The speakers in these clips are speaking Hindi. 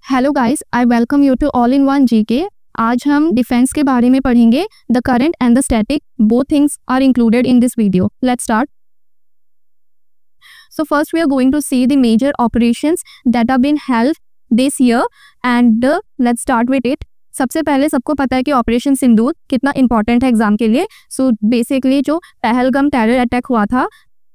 Hello guys, I welcome you to all in one GK. आज हम डिफेंस के बारे में पढ़ेंगे। The current and the static both things are included in this video. Let's start. So first we are going to see the major operations that have been held this year and let's start with it. सबसे पहले सबको पता है कि ऑपरेशन सिंदूर कितना इंपॉर्टेंट है एग्जाम के लिए। सो बेसिकली जो पहलगाम टेरर अटैक हुआ था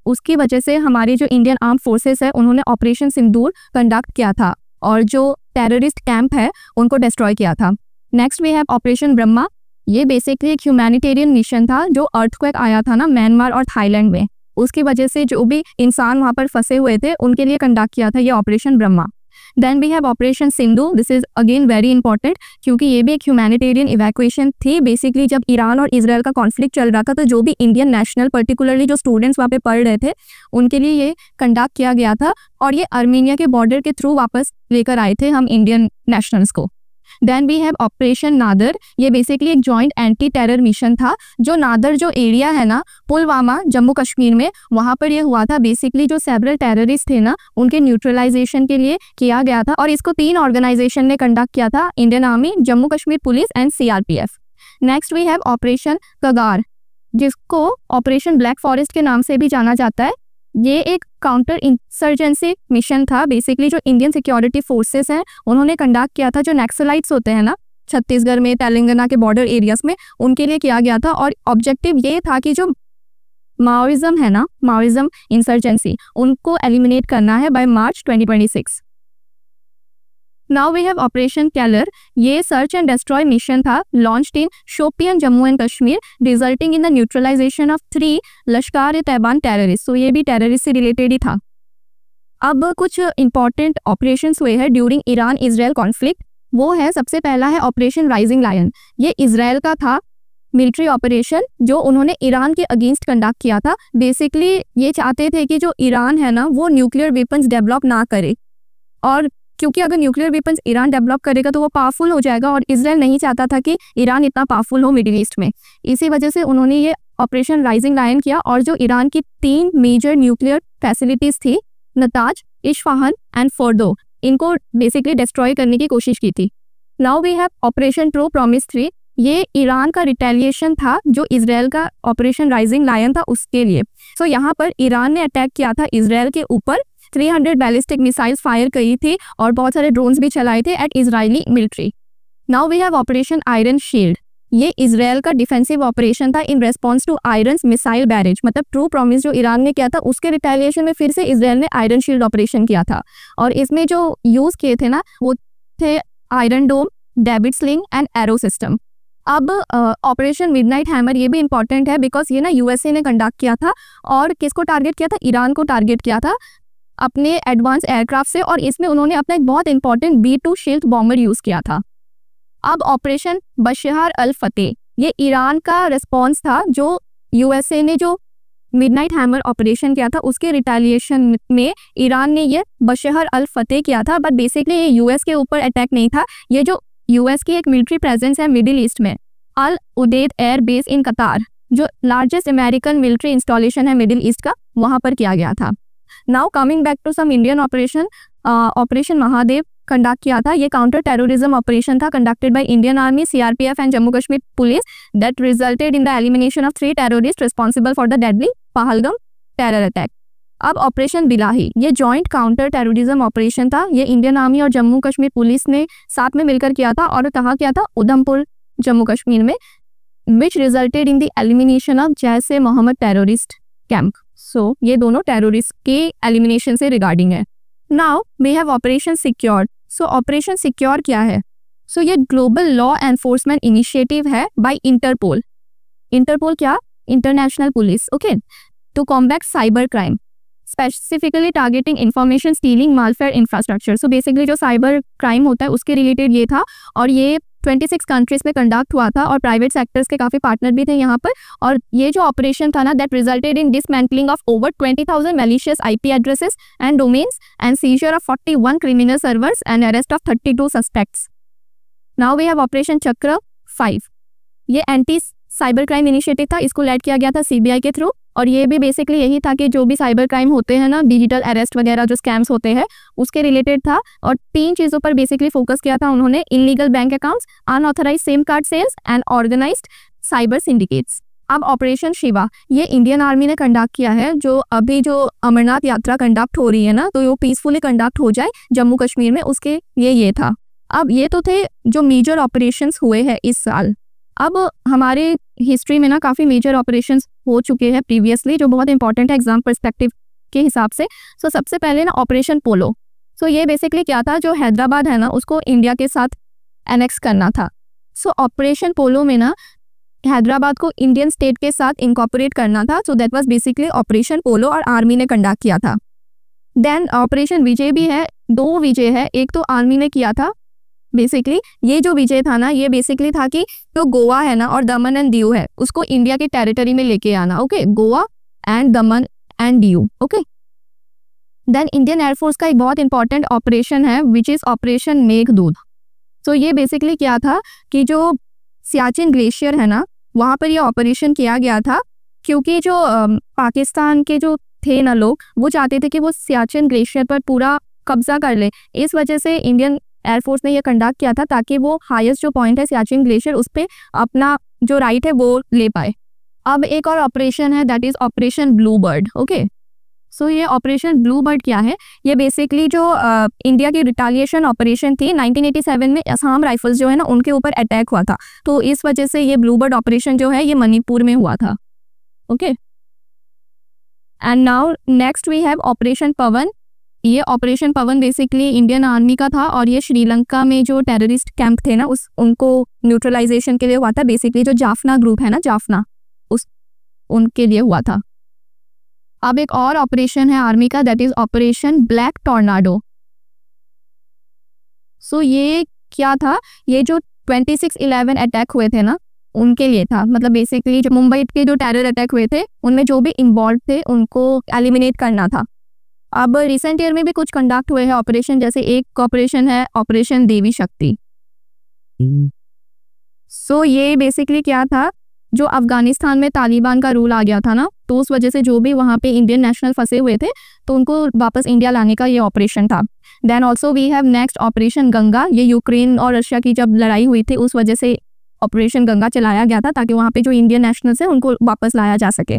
उसकी वजह से हमारी जो इंडियन आर्म फोर्सेस है उन्होंने ऑपरेशन सिंदूर कंडक्ट किया था और जो टेररिस्ट कैंप है उनको डिस्ट्रॉय किया था। Next we have operation Brahma. ये बेसिकली एक ह्यूमैनिटेरियन मिशन था। जो अर्थक्वेक आया था ना म्यांमार और थाईलैंड में, उसकी वजह से जो भी इंसान वहाँ पर फंसे हुए थे उनके लिए कंडक्ट किया था ये operation Brahma. Then we have operation Sindhu. This is again very important क्योंकि ये भी एक ह्यूमैनिटेरियन इवैक्यूएशन थी। बेसिकली जब ईरान और इजराइल का कॉन्फ्लिक्ट चल रहा था तो जो भी इंडियन नेशनल पर्टिकुलरली जो स्टूडेंट्स वहाँ पे पढ़ रहे थे उनके लिए ये कंडक्ट किया गया था और ये आर्मीनिया के बॉर्डर के थ्रू वापस लेकर आए थे हम इंडियन नेशनल्स को। Then we have operation Nader. ये बेसिकली एक जॉइंट एंटी टेरर मिशन था। जो नादर जो एरिया है ना पुलवामा जम्मू कश्मीर में, वहाँ पर ये हुआ था। बेसिकली जो सेवरल टेररिस्ट थे ना उनके न्यूट्रलाइजेशन के लिए किया गया था और इसको 3 ऑर्गेनाइजेशन ने कंडक्ट किया था, Indian army, Jammu Kashmir police and CRPF। Next we have operation Kagar, जिसको ऑपरेशन ब्लैक फॉरेस्ट के नाम से भी जाना जाता है। ये एक काउंटर इंसर्जेंसी मिशन था। बेसिकली जो इंडियन सिक्योरिटी फोर्सेस हैं उन्होंने कंडक्ट किया था जो नक्सलाइट्स होते हैं ना छत्तीसगढ़ में, तेलंगाना के बॉर्डर एरियाज में, उनके लिए किया गया था। और ऑब्जेक्टिव ये था कि जो माओइज्म है ना, माओइज्म इंसर्जेंसी, उनको एलिमिनेट करना है by March 2026। Now we have operation Keller. ये सर्च एंड डिस्ट्रॉय मिशन था launched in Shopian Jammu and Kashmir resulting in the neutralization of 3 Lashkar e Taiba terrorist. So ये भी टेररिस्ट से रिलेटेड ही था। अब कुछ इंपॉर्टेंट ऑपरेशंस हुए हैं ड्यूरिंग ईरान इजराइल कॉन्फ्लिक्ट। वो है, सबसे पहला है ऑपरेशन राइजिंग लायन। ये इजराइल का था मिलिट्री ऑपरेशन जो उन्होंने ईरान के अगेंस्ट कंडक्ट किया था। बेसिकली ये चाहते थे कि जो ईरान है ना वो न्यूक्लियर वेपन्स डेवलप ना करे, और क्योंकि अगर न्यूक्लियर वेपन्स ईरान डेवलप करेगा तो वो पावरफुल हो जाएगा और इजराइल नहीं चाहता था कि ईरान इतना पावरफुल हो मिडिल ईस्ट में। इसी वजह से उन्होंने ये ऑपरेशन राइजिंग लायन किया और जो ईरान की 3 मेजर न्यूक्लियर फैसिलिटीज थी, नताज, इस्फहान एंड फोर्डो, इनको बेसिकली डिस्ट्रॉय करने की कोशिश की थी। Now we have operation True Promise 3। ये ईरान का रिटेलिएशन था जो इजराइल का ऑपरेशन राइजिंग लायन था उसके लिए। सो यहाँ पर ईरान ने अटैक किया था इजराइल के ऊपर, 300 बैलिस्टिक मिसाइल्स फायर करी थी और बहुत सारे ड्रोन्स भी चलाए थे at Israeli military. Now we have operation Iron Shield. ये इजराइल का डिफेंसिव ऑपरेशन था in response to iron missile barrage. मतलब ट्रू प्रॉमिस जो ईरान ने किया था उसके रिटेलिएशन में फिर से इजराइल ने आयरन शील्ड ऑपरेशन किया था और इसमें जो यूज किए थे ना वो थे Iron Dome, David Sling and Arrow system. अब ऑपरेशन मिडनाइट हैमर, ये भी इंपॉर्टेंट है बिकॉज ये ना USA ने कंडक्ट किया था और किसको टारगेट किया था? ईरान को टारगेट किया था अपने एडवांस एयरक्राफ्ट से, और इसमें उन्होंने अपना एक बहुत important B-2 shield bomber use किया था। अब ऑपरेशन बशहर अल फतेह, ये ईरान का रिस्पॉन्स था जो USA ने जो मिडनाइट हैमर ऑपरेशन किया था उसके रिटेलिएशन में ईरान ने ये बशहर अल फतेह किया था। बट बेसिकली ये US के ऊपर अटैक नहीं था। ये जो US की एक मिलिट्री प्रेजेंस है मिडिल ईस्ट में, Al Udeid air base in Qatar, जो लार्जेस्ट अमेरिकन मिलिट्री इंस्टॉलेशन है मिडिल ईस्ट का, वहां पर किया गया था। Now coming back to some Indian operation, operation Mahadev conduct किया था। ये काउंटर टेररिज्म ऑपरेशन था conducted by Indian army, CRPF and Jammu Kashmir police that resulted in the elimination of 3 terrorist responsible for the deadly Pahalgam terror attack. अब ऑपरेशन बिलाही, ये जॉइंट काउंटर टेररिज्म ऑपरेशन था। ये इंडियन आर्मी और जम्मू कश्मीर पुलिस ने साथ में मिलकर किया था और कहा किया था उधमपुर जम्मू कश्मीर में, which resulted in the elimination of Jaish e Mohammed terrorist camp. So ये दोनों टेररिस्ट के एलिमिनेशन से रिगार्डिंग है। Now we have operation secure. So operation secure क्या है? सो ये ग्लोबल लॉ एनफोर्समेंट इनिशिएटिव है बाय इंटरपोल। इंटरपोल क्या? International police, okay, to combat cyber crime, specifically targeting information stealing malware infrastructure. So basically जो साइबर क्राइम होता है उसके रिलेटेड ये था और ये 26 कंट्रीज में कंडक्ट हुआ था और प्राइवेट सेक्टर्स के काफ़ी पार्टनर भी थे यहाँ पर। और ये जो ऑपरेशन था ना that resulted in dismantling of over 20,000 malicious IP addresses and domains and seizure of 41 criminal servers and arrest of 32 suspects. Now we have operation Chakra 5। ये एंटी साइबर क्राइम इनिशिएटिव था, इसको लेड किया गया था CBI के थ्रू और ये भी बेसिकली यही था कि जो भी साइबर क्राइम होते हैं ना, डिजिटल अरेस्ट वगैरह जो स्कैम्स होते हैं उसके रिलेटेड था। और 3 चीज़ों पर बेसिकली फोकस किया था उन्होंने, illegal bank accounts, unauthorise SIM card sales and organised cyber syndicates. अब ऑपरेशन शिवा ये इंडियन आर्मी ने कंडक्ट किया है। जो अभी जो अमरनाथ यात्रा कंडक्ट हो रही है ना, तो वो पीसफुली कंडक्ट हो जाए जम्मू कश्मीर में, उसके ये था। अब ये तो थे जो मेजर ऑपरेशंस हुए हैं इस साल। अब हमारे हिस्ट्री में ना काफ़ी मेजर ऑपरेशंस हो चुके हैं प्रीवियसली, जो बहुत इंपॉर्टेंट है एग्जाम पर्सपेक्टिव के हिसाब से। सो सबसे पहले ना ऑपरेशन पोलो। सो ये बेसिकली क्या था, जो हैदराबाद है ना उसको इंडिया के साथ एनेक्स करना था। सो ऑपरेशन पोलो में ना हैदराबाद को इंडियन स्टेट के साथ इनकॉर्पोरेट करना था। So that was basically operation polo और आर्मी ने कंडक्ट किया था। देन ऑपरेशन विजय भी है, 2 विजय है। एक तो आर्मी ने किया था, बेसिकली ये जो विजय था ना, ये बेसिकली था कि जो गोवा है ना और दमन एंड दीव है उसको इंडिया के टेरिटरी में लेके आना। Okay, Goa and Daman and Diu. Okay, then Indian air force का एक बहुत इंपॉर्टेंट ऑपरेशन है which is operation Meghdoot. So ये बेसिकली क्या था कि जो सियाचिन ग्लेशियर है ना, वहाँ पर ये ऑपरेशन किया गया था क्योंकि जो पाकिस्तान के जो थे ना लोग, वो चाहते थे कि वो सियाचिन ग्लेशियर पर पूरा कब्जा कर ले। इस वजह से इंडियन एयरफोर्स ने ये कंडक्ट किया था ताकि वो हाईएस्ट जो पॉइंट है सियाचिन ग्लेशियर, उस पर अपना जो राइट है वो ले पाए। अब एक और ऑपरेशन है that is operation blue bird. Okay, so ये ऑपरेशन ब्लू बर्ड क्या है, ये बेसिकली जो इंडिया की रिटालिएशन ऑपरेशन थी 1987 में असम राइफल्स जो है ना उनके ऊपर अटैक हुआ था, तो इस वजह से ये ब्लू बर्ड ऑपरेशन जो है ये मणिपुर में हुआ था। Okay, and now next we have operation Pawan. ये operation Pawan basically Indian army का था और ये श्रीलंका में जो टेररिस्ट कैंप थे ना उनको न्यूट्रलाइजेशन के लिए हुआ था। बेसिकली जो जाफना ग्रुप है ना, जाफना, उनके लिए हुआ था। अब एक और ऑपरेशन है आर्मी का that is operation black tornado. सो ये क्या था, ये जो 26/11 अटैक हुए थे ना उनके लिए था। मतलब बेसिकली जो मुंबई के जो टेरर अटैक हुए थे उनमें जो भी इन्वॉल्व थे उनको एलिमिनेट करना था। अब रिसेंट ईयर में भी कुछ कंडक्ट हुए हैं ऑपरेशन, जैसे एक ऑपरेशन है ऑपरेशन देवी शक्ति। सो ये बेसिकली क्या था, जो अफगानिस्तान में तालिबान का रूल आ गया था ना, तो उस वजह से जो भी वहाँ पे इंडियन नेशनल फंसे हुए थे तो उनको वापस इंडिया लाने का ये ऑपरेशन था। Then also we have next operation Ganga. ये यूक्रेन और रशिया की जब लड़ाई हुई थी उस वजह से ऑपरेशन गंगा चलाया गया था ताकि वहाँ पे जो इंडियन नेशनल्स हैं उनको वापस लाया जा सके।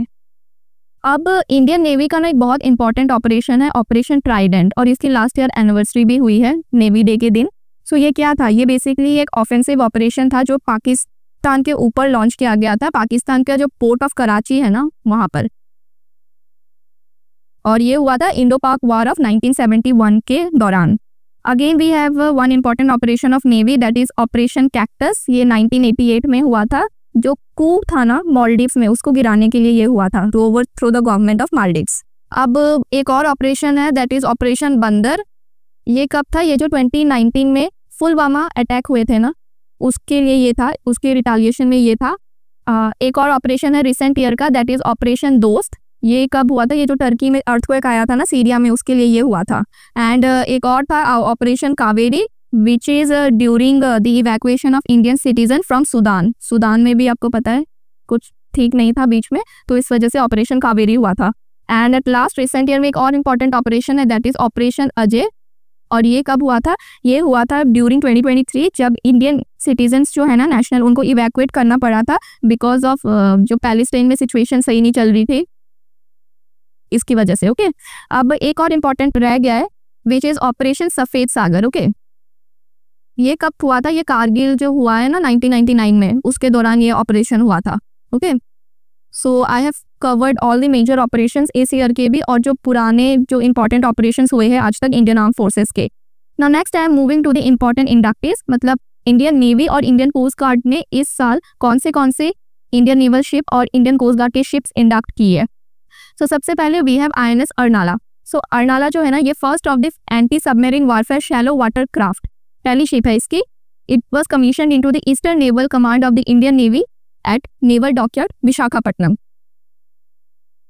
अब इंडियन नेवी का ना एक बहुत इंपॉर्टेंट ऑपरेशन है ऑपरेशन ट्राइडेंट, और इसकी लास्ट ईयर एनिवर्सरी भी हुई है नेवी डे के दिन। सो ये क्या था, ये बेसिकली एक ऑफेंसिव ऑपरेशन था जो पाकिस्तान के ऊपर लॉन्च किया गया था, पाकिस्तान का जो पोर्ट ऑफ कराची है ना वहाँ पर, और ये हुआ था इंडो पाक वॉर ऑफ 1971 के दौरान। Again we have one important operation of navy that is operation Cactus. ये 1988 में हुआ था। जो कू था ना मालदीव्स में, उसको गिराने के लिए ये हुआ था, to overthrow the government of Maldives. अब एक और ऑपरेशन है दैट इज ऑपरेशन बंदर। ये कब था, ये जो 2019 में पुलवामा अटैक हुए थे ना उसके लिए ये था, उसके रिटालिएशन में ये था। एक और ऑपरेशन है रिसेंट ईयर का दैट इज ऑपरेशन दोस्त। ये कब हुआ था, ये जो टर्की में अर्थक्वेक आया था ना सीरिया में, उसके लिए ये हुआ था। एंड एक और था operation Kaveri which is during the evacuation of Indian citizen from Sudan. Sudan में भी आपको पता है कुछ ठीक नहीं था बीच में, तो इस वजह से ऑपरेशन कावेरी हुआ था। And at last recent year में एक और इम्पॉर्टेंट ऑपरेशन है दैट इज ऑपरेशन अजय, और ये कब हुआ था, ये हुआ था ड्यूरिंग 2023 जब इंडियन सिटीजन्स जो है ना नेशनल, उनको इवैक्यूएट करना पड़ा था बिकॉज ऑफ जो पैलेस्टाइन में सिचुएशन सही नहीं चल रही थी, इसकी वजह से। ओके, अब एक और इम्पॉर्टेंट रह गया है विच इज ऑपरेशन सफेद सागर। ओके, ये कब हुआ था, ये कारगिल जो हुआ है ना 1999 में, उसके दौरान ये ऑपरेशन हुआ था। Okay, so I have covered all the major operations इस ईयर के भी, और जो पुराने जो इंपॉर्टेंट ऑपरेशंस हुए हैं आज तक इंडियन आर्म फोर्सेस के। Now next I am moving to the important inductees, मतलब इंडियन नेवी और इंडियन कोस्ट गार्ड ने इस साल कौन से इंडियन नेवल शिप और इंडियन कोस्ट गार्ड के शिप्स इंडक्ट की है। सो सबसे पहले we have INS Arnala. So Arnala जो है ना ये first of the anti submarine warfare shallow water craft, पहली शिप है इसकी। It was commission into the eastern naval command of the Indian navy at naval dockyard Visakhapatnam.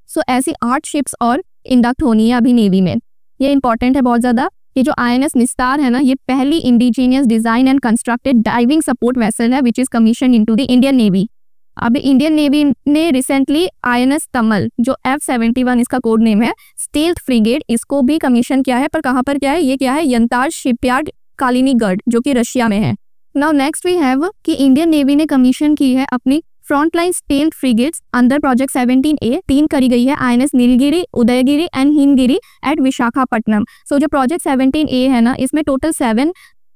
So ऐसी 8 शिप्स और इंडक्ट होनी है अभी नेवी में, ये इंपॉर्टेंट है बहुत ज़्यादा। ये जो INS निस्तार है ना, ये पहली indigenous design and constructed diving support vessel है which is commission into the Indian navy. अब इंडियन नेवी ने रिसेंटली INS तमल, जो F-71 इसका कोड नेम है, स्टील्थ फ्रिगेट, इसको भी कमीशन किया है। पर कहाँ पर क्या है, ये क्या है, यंतार शिपयार्ड कालिनीगढ़, जो कि रशिया में है। नाउ नेक्स्ट वी हैव कि इंडियन नेवी ने कमीशन की है अपनी frontline stealth frigates under project 17A। 3 करी गई है, INS Nilgiri, Udaygiri and Himgiri at Visakhapatnam. So जो प्रोजेक्ट 17A है ना, इसमें टोटल 7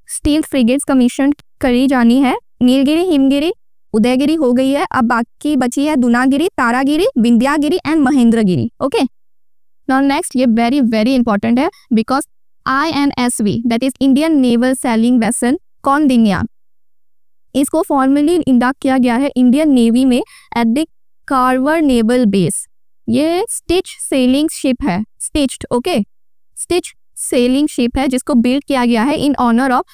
स्टील्थ फ्रिगेट्स कमीशन करी जानी है। नीलगिरी, हिमगिरी, उदयगिरी हो गई है, अब बाकी बची है Dunagiri, Taragiri, Vindhyagiri and Mahendragiri. Okay, now next, ये वेरी वेरी इंपॉर्टेंट है because INSV that is Indian naval sailing vessel Kaundinya, इसको फॉर्मली इंडक्ट किया गया है इंडियन नेवी में at the Karwar naval base. ये स्टिच सेलिंग शिप है, stitched, okay, stitch sailing ship है जिसको बिल्ड किया गया है इन ऑनर ऑफ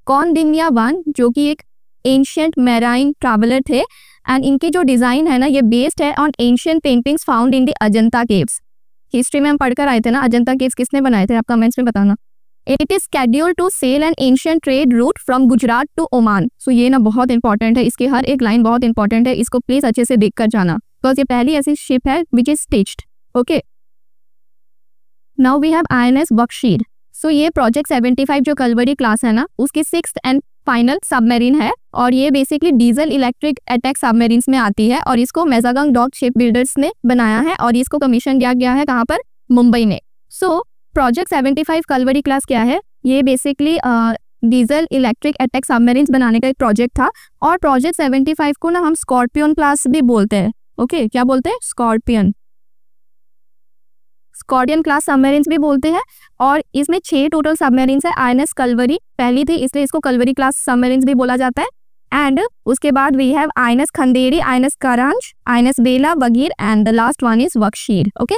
कौंडिन्या 1, जो कि एक एंशियंट मैराइन ट्रैवलर थे। एंड इनके जो डिजाइन है ना, ये बेस्ड है on ancient paintings found in the Ajanta caves. History में हम पढ़कर आए थे ना, अजंता केव्स किसने बनाए थे, आप कमेंट्स में बताना। It is scheduled to sail an ancient trade route from Gujarat to Oman. So ये ना बहुत इंपॉर्टेंट है, इसकी हर एक लाइन बहुत इंपॉर्टेंट है, इसको प्लीज अच्छे से देख कर जाना बिकॉज ये पहली ऐसी शिप है which is stitched. Okay, now we have INS बख्शीर। सो ये प्रोजेक्ट 75 जो कलवरी क्लास है ना, उसकी 6th एंड फाइनल सबमरीन है और ये basically diesel electric attack submarines में आती है और इसको मेजागंग डॉक शिप बिल्डर्स ने बनाया है और इसको कमीशन किया गया है कहाँ पर, मुंबई में। सो प्रोजेक्ट 75 कलवरी क्लास क्या है, ये basically diesel electric attack submarines बनाने का एक प्रोजेक्ट था और प्रोजेक्ट 75 को ना हम स्कॉर्पियन क्लास भी बोलते हैं। ओके, क्या बोलते हैं, स्कॉर्पियन क्लास सबमरीन्स भी बोलते हैं। और इसमें 6 टोटल सबमरीन्स है। INS कलवरी पहली थी इसलिए इसको कलवरी क्लास सबमरीन्स भी बोला जाता है। एंड उसके बाद we have INS Khanderi, INS Karanj, INS Vela, Vagir and the last one is Vagsheer. Okay,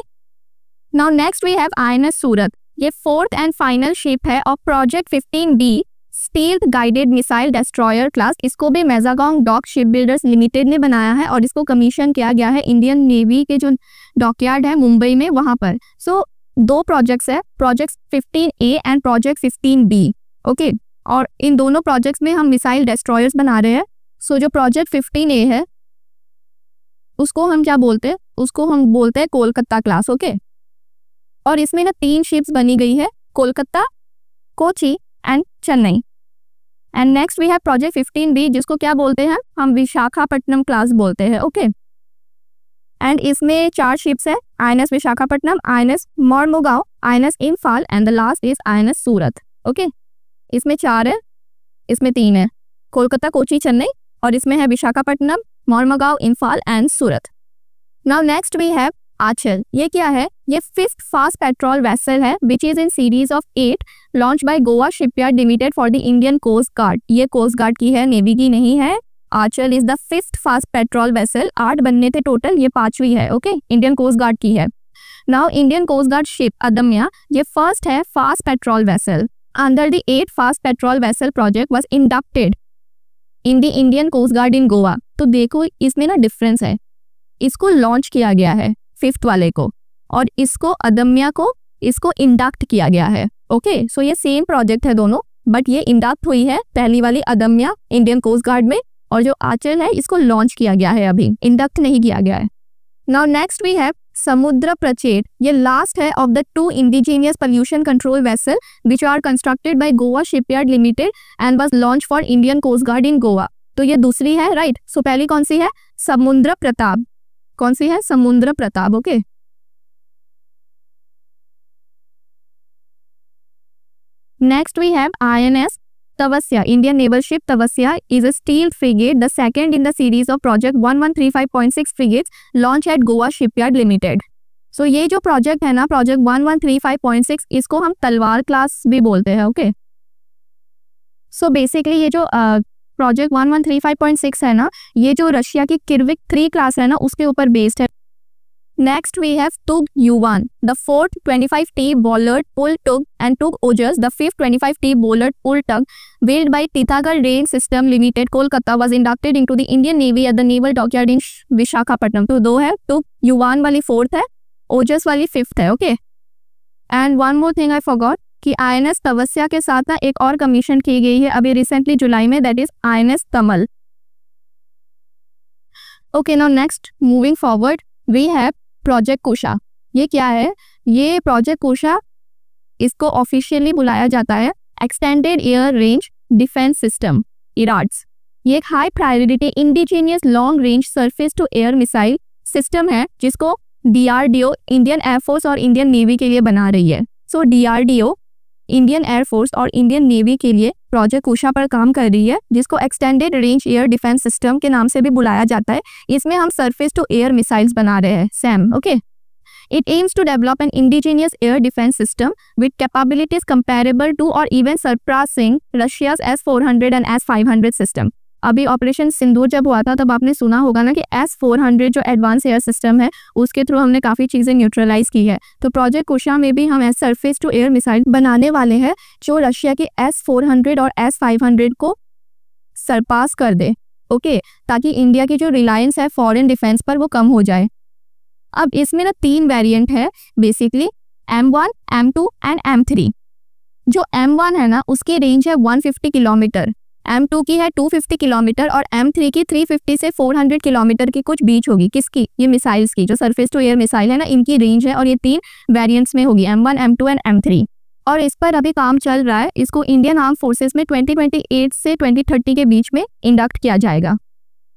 now next we have INS Surat. ये 4th एंड फाइनल शिप है of project 15B stealth guided missile destroyer class. इसको भी Mazagon dock ship builders limited ने बनाया है और इसको कमीशन किया गया है इंडियन नेवी के जो डॉकयार्ड है मुंबई में, वहां पर। सो 2 प्रोजेक्ट्स है, project 15A and project 15B। Okay, और इन दोनों प्रोजेक्ट्स में हम मिसाइल डेस्ट्रॉयर्स बना रहे हैं। सो जो प्रोजेक्ट 15A है उसको हम क्या बोलते हैं, उसको हम बोलते हैं कोलकाता क्लास। ओके, और इसमें ना 3 शिप्स बनी गई है, Kolkata, Kochi and Chennai. And next we have project 15B जिसको क्या बोलते हैं हम, विशाखापट्टनम क्लास बोलते हैं। ओके, एंड इसमें 4 शिप्स है, INS Visakhapatnam, INS Mormugao, INS Imphal and the last is INS Surat. Okay, इसमें 4 है, इसमें 3 है, कोलकाता, कोची, चेन्नई, और इसमें है Visakhapatnam, Mormugao, Imphal and Surat. Now next we have Anchal. ये क्या है, ये 5th फास्ट पेट्रोल वेसल है which is in series of 8 launch by Goa shipyard limited for the Indian coast guard. ये कोस्ट गार्ड की है, नेवी की नहीं है। Anchal is the 5th fast patrol vessel, 8 बनने थे टोटल, ये 5वीं है। ओके, इंडियन कोस्ट गार्ड की है। Now Indian coast guard ship Adamya, ये फर्स्ट है fast patrol vessel under the 8 fast patrol vessel project was inducted in the Indian coast guard in Goa. तो देखो इसमें ना डिफरेंस है, इसको लॉन्च किया गया है 5th वाले को और इसको अदम्या को इसको इंडक्ट किया गया है। ओके, सो ये सेम प्रोजेक्ट है दोनों, बट ये इंडक्ट हुई है पहली वाली अदम्या इंडियन कोस्ट गार्ड में और जो आंचल है इसको लॉन्च किया गया है, अभी इंडक्ट नहीं किया गया है। नाउ नेक्स्ट वी हैव समुद्र प्रचेत। ये लास्ट है of the 2 indigenous pollution control vessel which are constructed by Goa shipyard limited and was launch for Indian coast guard in Goa. तो ये दूसरी है, राइट। सो पहली कौन सी है, समुद्र प्रताप। कौन सी है, Samudra Pratap. Okay, next we have INS Tavasya. Indian naval ship Tavasya is a steel frigate, the second in the series of project 1135.6 frigates launch at Goa shipyard limited. So ये जो प्रोजेक्ट है ना, प्रोजेक्ट 1135.6, इसको हम तलवार क्लास भी बोलते हैं। ओके, सो बेसिकली ये जो प्रोजेक्ट 1135.6 है ना, ये जो रशिया की किर्विक 3 क्लास है ना, उसके ऊपर बेस्ड है। Next we have tug U1, द 4th 25T Bollard Pull Tug and Tug Ojas, the 5th 25T Bollard Pull Tug built by Titagarh Rail System Limited, Kolkata, was inducted into the Indian Navy at the Naval Dockyard in Visakhapatnam। तो 2 है, टुग U1 वाली 4th है, ओजस वाली 5th है। Okay, and one more thing I forgot कि INS तवस्या के साथ ना एक और कमीशन की गई है अभी रिसेंटली जुलाई में, that is INS Tamal. Okay, now next moving forward we have project Kusha. ये क्या है? ये प्रोजेक्ट कुशा, इसको ऑफिशियली बुलाया जाता है extended air range defence system, ERADS. ये एक high priority indigenous long range surface to air missile system है जिसको DRDO, इंडियन एयरफोर्स और इंडियन नेवी के लिए बना रही है। सो DRDO इंडियन एयरफोर्स और इंडियन नेवी के लिए प्रोजेक्ट कुशा पर काम कर रही है, जिसको extended range air defence system के नाम से भी बुलाया जाता है। इसमें हम सरफेस टू एयर मिसाइल्स बना रहे हैं, SAM, okay. It aims to develop an indigenous air defense system with capabilities comparable to or even surpassing Russia's S-400 and S-500 system. अभी ऑपरेशन सिंदूर जब हुआ था तब आपने सुना होगा ना कि S-400 जो एडवांस एयर सिस्टम है उसके थ्रू हमने काफ़ी चीज़ें न्यूट्रलाइज की है। तो प्रोजेक्ट कुशा में भी हम सरफेस टू एयर मिसाइल बनाने वाले हैं जो रशिया के S-400 और S-500 को सरपास कर दे, ओके, ताकि इंडिया की जो रिलायंस है फॉरेन डिफेंस पर वो कम हो जाए। अब इसमें ना 3 वेरिएंट है basically, M1, M2 and M3। जो M1 है ना उसकी रेंज है 150 किलोमीटर, M2 की है 250 किलोमीटर और M3 की 350 से 400 किलोमीटर की कुछ बीच होगी। किसकी? ये मिसाइल्स की, जो सरफेस टू एयर मिसाइल है ना, इनकी रेंज है और ये 3 वेरिएंट्स में होगी, M1, M2 एंड M3। और इस पर अभी काम चल रहा है। इसको इंडियन आर्म फोर्सेस में 2028 से 2030 के बीच में इंडक्ट किया जाएगा।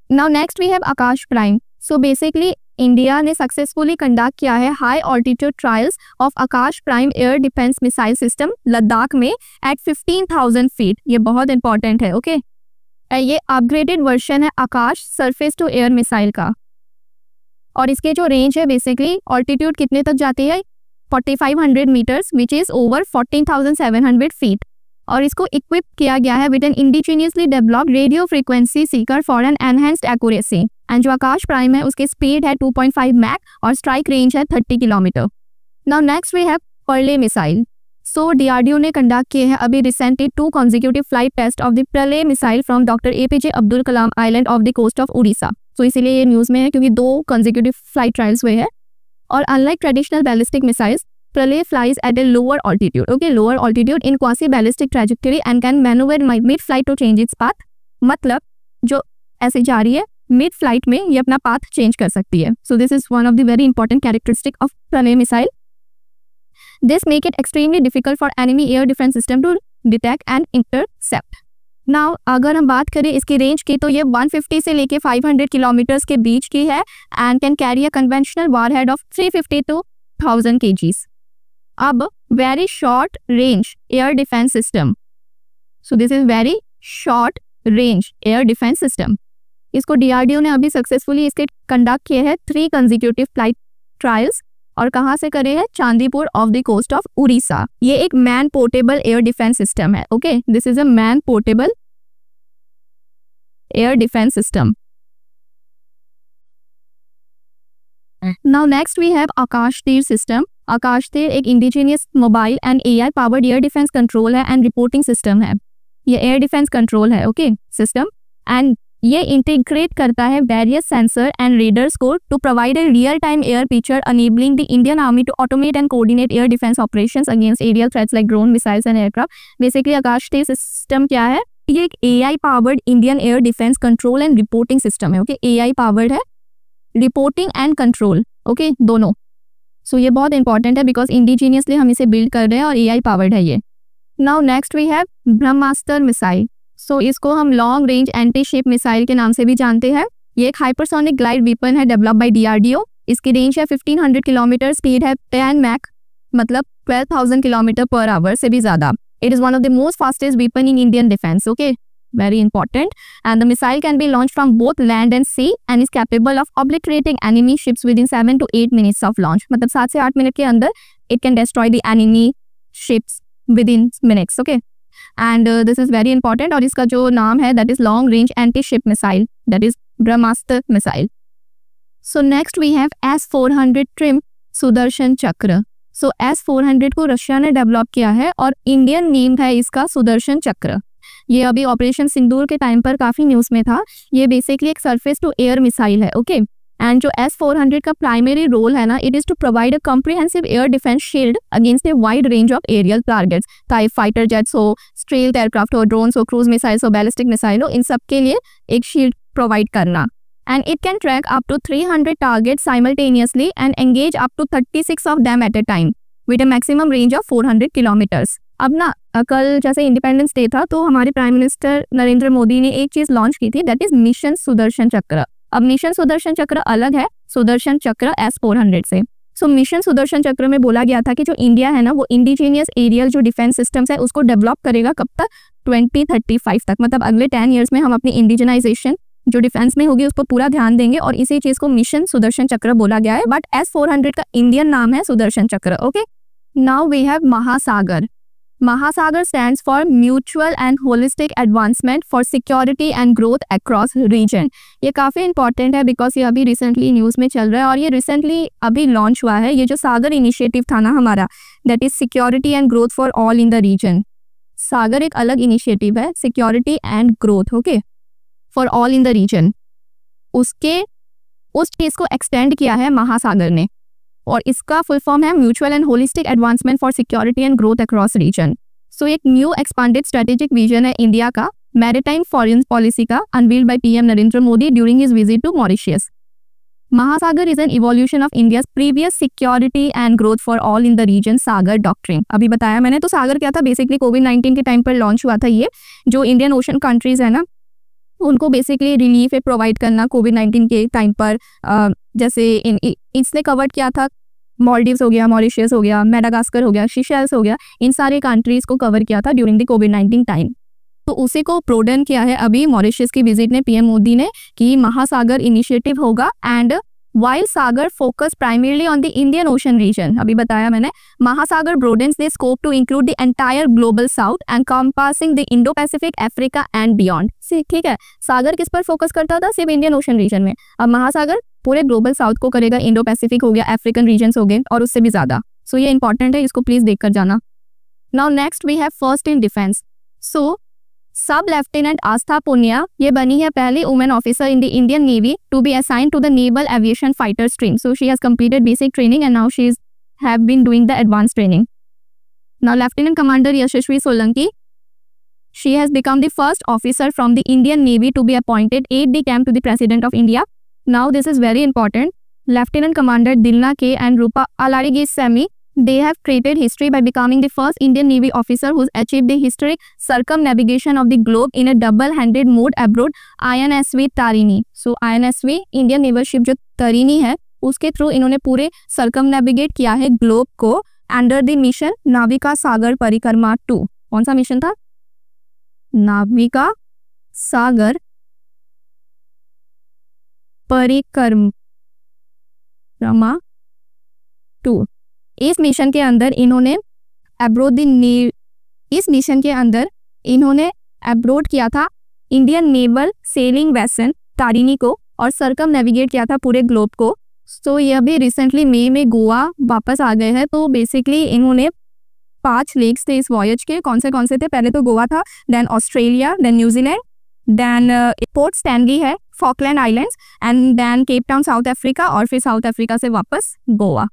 Now next we have Akash Prime. So basically India ने सक्सेसफुली कंडक्ट किया है high altitude trials of Akash Prime air defence missile system Ladakh में एट 15,000 फीट। ये बहुत इंपॉर्टेंट है, ओके। ये अपग्रेडेड वर्जन है आकाश सरफेस टू एयर मिसाइल का और इसके जो रेंज है बेसिकली ऑल्टीट्यूड कितने तक जाती है? 4500 metres which is over 14,700 feet. और इसको इक्विप किया गया है with an indigenously developed radio frequency seeker for an enhanced accuracy. And जो आकाश प्राइम है उसकी स्पीड है 2.5 मैक और स्ट्राइक रेंज है 30 kilometre. Now next we have Pralay missile. So DRDO ने कंडक्ट किए हैं अभी recently 2 consecutive flight test of the Pralay missile from doctor APJ Abdul Kalam island off the coast of Orissa. So इसीलिए ये न्यूज़ में है क्योंकि 2 consecutive फ्लाइट ट्रायल्स हुए हैं। और अनलाइक ट्रेडिशनल बैलिस्टिक मिसाइल्स, प्रलय flies at a lower altitude, okay, lower altitude in quasi-ballistic trajectory and can maneuver mid-flight to change its path। मतलब जो ऐसे जा रही है मिड फ्लाइट में ये अपना पाथ चेंज कर सकती है। So this is one of the very important characteristic of Pralay missile. This make it extremely difficult for enemy air defence system to detect and intercept. Now अगर हम बात करें इसकी रेंज की तो ये 150 से लेके 500 किलोमीटर्स के बीच की है and can carry a conventional warhead of 350 to 1000 kgs। अब very short range air defence system. So this is very short range air defence system. इसको DRDO ने अभी सक्सेसफुली इसके कंडक्ट किए हैं 3 consecutive फ्लाइट ट्रायल्स और कहाँ से करे हैं? Chandipur off the coast of Orissa. ये एक man portable air defence system है, okay. This is a man portable air defence system. Now next we have Akash Teer system. Akash Teer एक indigenous mobile and AI powered air defence control है एंड रिपोर्टिंग सिस्टम है। ये एयर डिफेंस कंट्रोल है, ओके, सिस्टम। एंड ये इंटीग्रेट करता है वेरियस सेंसर एंड रेडर्स को to provide a real time air picture enabling the Indian army to automate and coordinate air defence operations against aerial threats like drone, missiles and aircraft. Basically Akash Teer system क्या है? ये एक AI powered Indian air defence control and reporting system है, ओके। AI पावर्ड है, रिपोर्टिंग एंड कंट्रोल, ओके, दोनों। सो ये बहुत इंपॉर्टेंट है बिकॉज इंडिजीनियसली हम इसे बिल्ड कर रहे हैं और AI पावर्ड है ये। Now next we have Brahmastra missile. So इसको हम long range anti ship missile के नाम से भी जानते हैं। ये एक हाइपरसोनिक ग्लाइड वेपन है डेवलप बाय DRDO। इसकी रेंज है 1500 किलोमीटर, स्पीड है 10 मैक, मतलब 12,000 किलोमीटर पर आवर से भी ज़्यादा। It is one of the most fastest weapon in Indian defence, okay, very important. And the missile can be launch from both land and sea and is capable of obliterating enemy ships within 7 to 8 minutes of launch. मतलब 7 से 8 मिनट के अंदर it can destroy the enemy ships within minutes, okay. And this is very important और इसका जो नाम है that is long range anti ship missile, that is Brahmastra missile. So next we have S-400 Triumf Sudarshan Chakra. So S-400 को रशिया ने डेवलप किया है और इंडियन नेम है इसका सुदर्शन चक्र। ये अभी ऑपरेशन सिंदूर के टाइम पर काफ़ी न्यूज़ में था। ये बेसिकली एक सरफेस टू एयर मिसाइल है, ओके। एंड जो S-400 का प्राइमरी रोल है ना, it is to provide a comprehensive air defence shield against a wide range of aerial targets, चाहे फाइटर जेट्स हो, स्ट्रेल्थ एयरक्राफ्ट हो, ड्रोन्स हो, क्रूज मिसाइल्स हो, बैलिस्टिक मिसाइल हो, इन सब के लिए एक शील्ड प्रोवाइड करना। and it can track up to 300 targets simultaneously and engage up to 36 of them at a time with a maximum range of 400 kilometers. अब ना कल जैसे इंडिपेंडेंस डे था तो हमारे प्राइम मिनिस्टर नरेंद्र मोदी ने एक चीज लॉन्च की थी, दैट इज मिशन सुदर्शन चक्र. अब मिशन सुदर्शन चक्र अलग है सुदर्शन चक्र S-400 से. सो मिशन सुदर्शन चक्र में बोला गया था कि जो इंडिया है ना वो इंडिजीनियस एरियल जो डिफेंस सिस्टम्स है उसको डेवलप करेगा कब तक, 2035 तक. मतलब अगले 10 ईयर्स में हम अपनी इंडिजिनाइजेशन जो डिफेंस में होगी उस पर पूरा ध्यान देंगे और इसी चीज को मिशन सुदर्शन चक्र बोला गया है. बट S-400 का इंडियन नाम है सुदर्शन चक्र. Okay, now we have Mahasagar. Mahasagar stands for mutual and holistic advancement for security and growth across region. ये काफ़ी इंपॉर्टेंट है बिकॉज ये अभी रिसेंटली न्यूज़ में चल रहा है और ये रिसेंटली अभी लॉन्च हुआ है. ये जो सागर इनिशिएटिव था ना हमारा, that is security and growth for all in the region. Sagar एक अलग इनिशिएटिव है, security and growth, okay, for all in the region. उस चीज़ को एक्सटेंड किया है महासागर ने और इसका फुल फॉर्म है mutual and holistic advancement for security and growth across region. So एक न्यू एक्सपांडेड स्ट्रेटेजिक विजन है इंडिया का मैरीटाइम फॉरेन पॉलिसी का, unveiled by PM Narendra Modi during his visit to Mauritius. Mahasagar is an evolution of India's previous security and growth for all in the region Sagar doctrine. अभी बताया मैंने. तो सागर क्या था, बेसिकली कोविड-19 के टाइम पर लॉन्च हुआ था. ये जो इंडियन ओशन कंट्रीज है ना उनको बेसिकली रिलीफ प्रोवाइड करना कोविड-19 के टाइम पर. जैसे इसने कवर किया था मॉलडीव्स हो गया, मॉरिशियस हो गया, मेडागास्कर हो गया, सीशेल्स हो गया, इन सारे कंट्रीज को कवर किया था ड्यूरिंग द कोविड-19 टाइम. तो उसी को प्रोडन किया है अभी मॉरिशियस की विजिट ने पीएम मोदी ने कि महासागर इनिशिएटिव होगा. And while Sagar focus primarily on the Indian Ocean region, अभी बताया मैंने, महासागर broadens the scope to include the entire global south encompassing the Indo-Pacific, Africa and beyond. ठीक है, सागर किस पर फोकस करता था, सिर्फ इंडियन ओशन रीजन में. अब महासागर पूरे ग्लोबल साउथ को करेगा, इंडो पैसिफिक हो गया, अफ्रीकन रीजन्स हो गए और उससे भी ज्यादा. सो ये इंपॉर्टेंट है, इसको प्लीज देख कर जाना. Now next we have first in defence. So sub lieutenant Astha Punia ये बनी है पहली women officer in the Indian navy to be assigned to the naval aviation fighter stream. So she has completed basic training and now she have been doing the advance training. Now lieutenant commander Yashasvi Solanki, she has become the first officer from the Indian Navy to be appointed aide-de-camp to the President of India. Now this is very important. Lieutenant Commander Dilna K and Rupa Alarigesami, they have created history by becoming the first Indian Navy officer who's achieved the historic circumnavigation of the globe in a double-handed mode aboard INSV Tarini. So INSV Indian naval ship जो तरीनी है उसके थ्रू इन्होंने पूरे circumnavigate किया है ग्लोब को under the mission Navika Sagar परिक्रमा 2. कौन सा मिशन था, नाविका सागर परिक्रमा 2. इस मिशन के अंदर इन्होंने अब्रोड किया था इंडियन नेवल सेलिंग वेसल तारिनी को और सर्कम नेविगेट किया था पूरे ग्लोब को. सो ये भी रिसेंटली मई में गोवा वापस आ गए हैं. तो बेसिकली इन्होंने 5 लेग्स थे इस वॉयज के. कौन से थे, पहले तो गोवा था, then Australia, then New Zealand, then Port Stanley है, Falkland Islands and then Cape Town South Africa और फिर साउथ अफ्रीका से वापस Goa.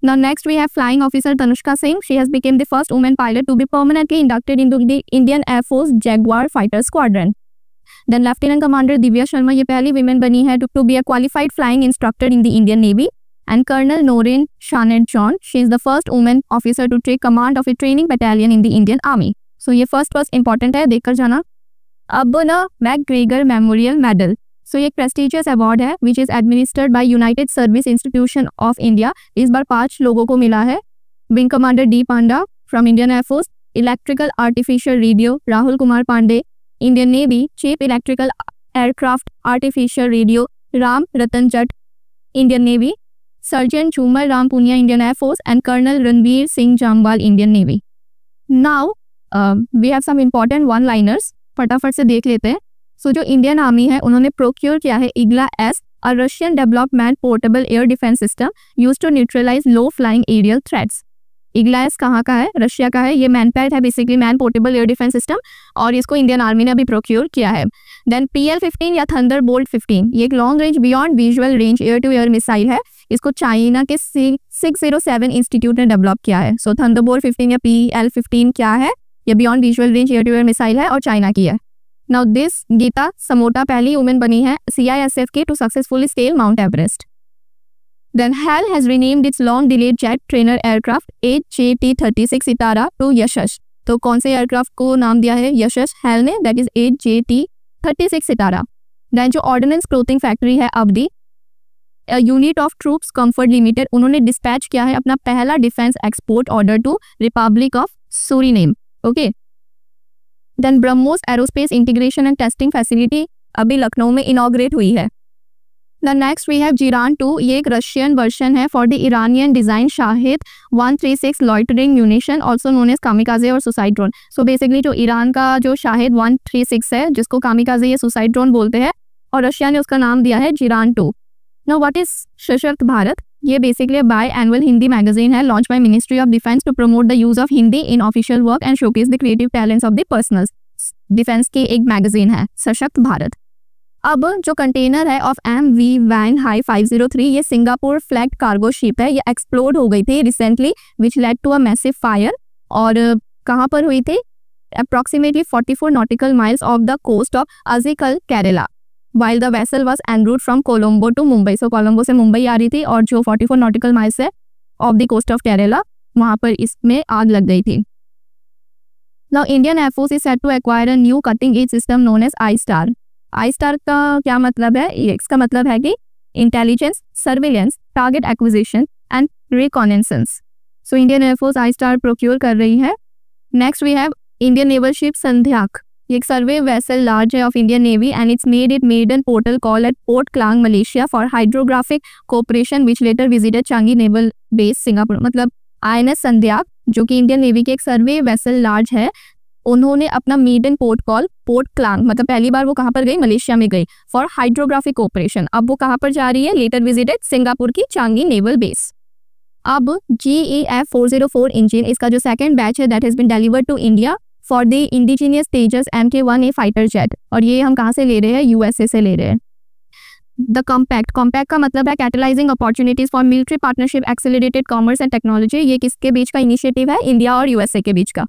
Now next we have Flying Officer Tanushka Singh. She has become the first woman pilot to be permanently inducted into the Indian Air Force Jaguar Fighter Squadron. Then Lieutenant Commander Divya Sharma ये पहली women बनी है to be a qualified flying instructor in the Indian Navy. And Colonel Noreen Shanet John, she is the first woman officer to take command of a training battalion in the Indian Army. So ये first important है, देखकर जाना. अब ना मैकग्रेगर मेमोरियल मेडल. सो ये एक प्रेस्टिजियस अवार्ड है which is administered by United Service Institution of India. इस बार 5 लोगों को मिला है. Wing commander D Panda from Indian air force, electrical artificial radio Rahul Kumar Pandey, Indian navy chief electrical aircraft artificial radio Ram Ratan Jat, Indian navy surgeon Jhumar Ram Punia, Indian air force and colonel Ranveer Singh Jamwal, Indian navy. Now we have some important one liners, फटाफट से देख लेते हैं. सो जो इंडियन आर्मी है उन्होंने प्रोक्योर किया है Igla S, a Russian development portable air defence system use to neutralise low flying aerial threats. Igla S कहाँ का है, रशिया का है. ये मैनपैड है, basically man portable air defence system, और इसको इंडियन आर्मी ने अभी प्रोक्योर किया है. देन PL-15 या थंडरबोल्ट 15, ये एक long range beyond visual range air to air missile है. इसको चाइना के 607 इंस्टीट्यूट ने डेवलप किया है. सो थंडरबोल्ट 15 या PL-15 क्या है, ये beyond visual range air to air missile है और चाइना की है. नाउ दिस गीता समोटा पहली वुमेन बनी है CISF की to successfully scale Mount Everest. Then HAL has renamed its long-delayed jet trainer aircraft HJT-36 Sitara to Yashas. तो कौन से एयरक्राफ्ट को नाम दिया है यशस HAL ने, that is HJT-36 Sitara. Then जो ऑर्डिनेंस क्लोथिंग फैक्ट्री है Avadi unit of troops comfort limited, उन्होंने डिस्पैच किया है अपना पहला defence export order to republic of Suriname. Okay, then BrahMos aerospace integration and testing facility अभी लखनऊ में इनॉग्रेट हुई है। The next we have Geran 2, ये एक रशियन वर्जन है for the Iranian design Shahed 136 loitering munition also known as kamikaze और सुसाइड ड्रोन। सो बेसिकली जो ईरान का जो शाहिद 136 है जिसको कामिकाजे या सुसाइड ड्रोन बोलते हैं और रशिया ने उसका नाम दिया है जिरान 2। Now what is Sashakt Bharat? ये basically biannual Hindi magazine है launch by ministry of defence to promote the use of Hindi in official work and showcase the creative talents of the personnels. Defence की एक मैगजीन है सशक्त भारत। अब जो कंटेनर है ऑफ MV Van Hai 503, ये सिंगापुर फ्लैग्ड कार्गो शिप है, ये एक्सप्लोड हो गई थी recently which led to a massive fire. और कहाँ पर हुई थी? Approximately 44 nautical miles off the coast of Azhikkal Kerala while the vessel was en route from Colombo to Mumbai। So Colombo से मुंबई आ रही थी और जो 44 नॉटिकल माइल्स है of the coast of Kerala वहाँ पर इसमें आग लग गई थी। Now Indian Air Force is set to acquire a new cutting edge system known as I-STAR। I-STAR का क्या मतलब है? इसका मतलब है कि intelligence, surveillance, target acquisition and reconnaissance. So Indian air force I-STAR procure कर रही है। Next we have Indian naval ship Sandhayak, ये एक सर्वे वेसल लार्ज है of Indian navy and it's made it maiden portal call at Port Klang Malaysia for hydrographic cooperation which later visited Changi naval base Singapore. मतलब INS संध्याक जो कि इंडियन नेवी की एक सर्वे वेसल लार्ज है, उन्होंने अपना maiden port call port Klang, मतलब पहली बार वो कहाँ पर गई? मलेशिया में गई फॉर हाइड्रोग्राफिक कोऑपरेशन। अब वो कहाँ पर जा रही है? लेटर विजिटेड सिंगापुर की चांगी नेवल बेस। अब GEF 404 इंजन, इसका जो सेकंड बैच है that has been delivered to India for the indigenous Tejas MK-1A fighter jet, और ये हम कहाँ से ले रहे हैं? USA से ले रहे हैं। द कॉम्पैक्ट का मतलब है catalysing opportunities for military partnership, accelerated commerce and technology. ये किसके बीच का इनिशिएटिव है? इंडिया और USA के बीच का।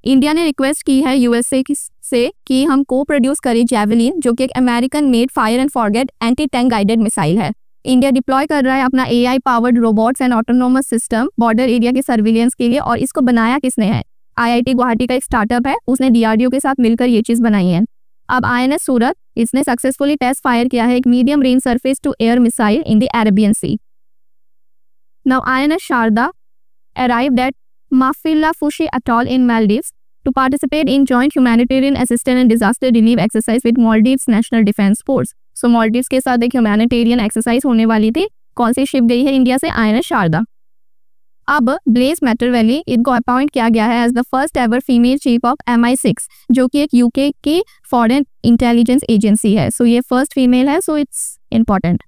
इंडिया ने रिक्वेस्ट की है USA से कि हम को प्रोड्यूस करें जेवलिन, जो कि एक American made fire and forget anti tank guided missile है। इंडिया डिप्लॉय कर रहा है अपना AI powered robots and autonomous system border area के सर्विलेंस के लिए, और इसको बनाया किसने है? IIT गुवाहाटी का एक स्टार्टअप है, उसने DRDO के साथ मिलकर ये चीज़ बनाई है। अब INS सूरत, इसने सक्सेसफुली टेस्ट फायर किया है एक medium range surface to air missile in the Arabian sea. Now INS Sharda arrived at Mafilafushi atoll in Maldives to participate in joint humanitarian assistance and disaster relief exercise with Maldives National Defense Force। So Maldives के साथ एक humanitarian exercise होने वाली थी। कौन सी शिप गई है इंडिया से? INS शारदा। अब ब्लेस मैटरवेली, इनको अपॉइंट किया गया है as the first ever female chief of MI6, जो कि एक UK की फॉरेन इंटेलिजेंस एजेंसी है। सो ये फर्स्ट फीमेल है, सो इट्स इम्पॉर्टेंट।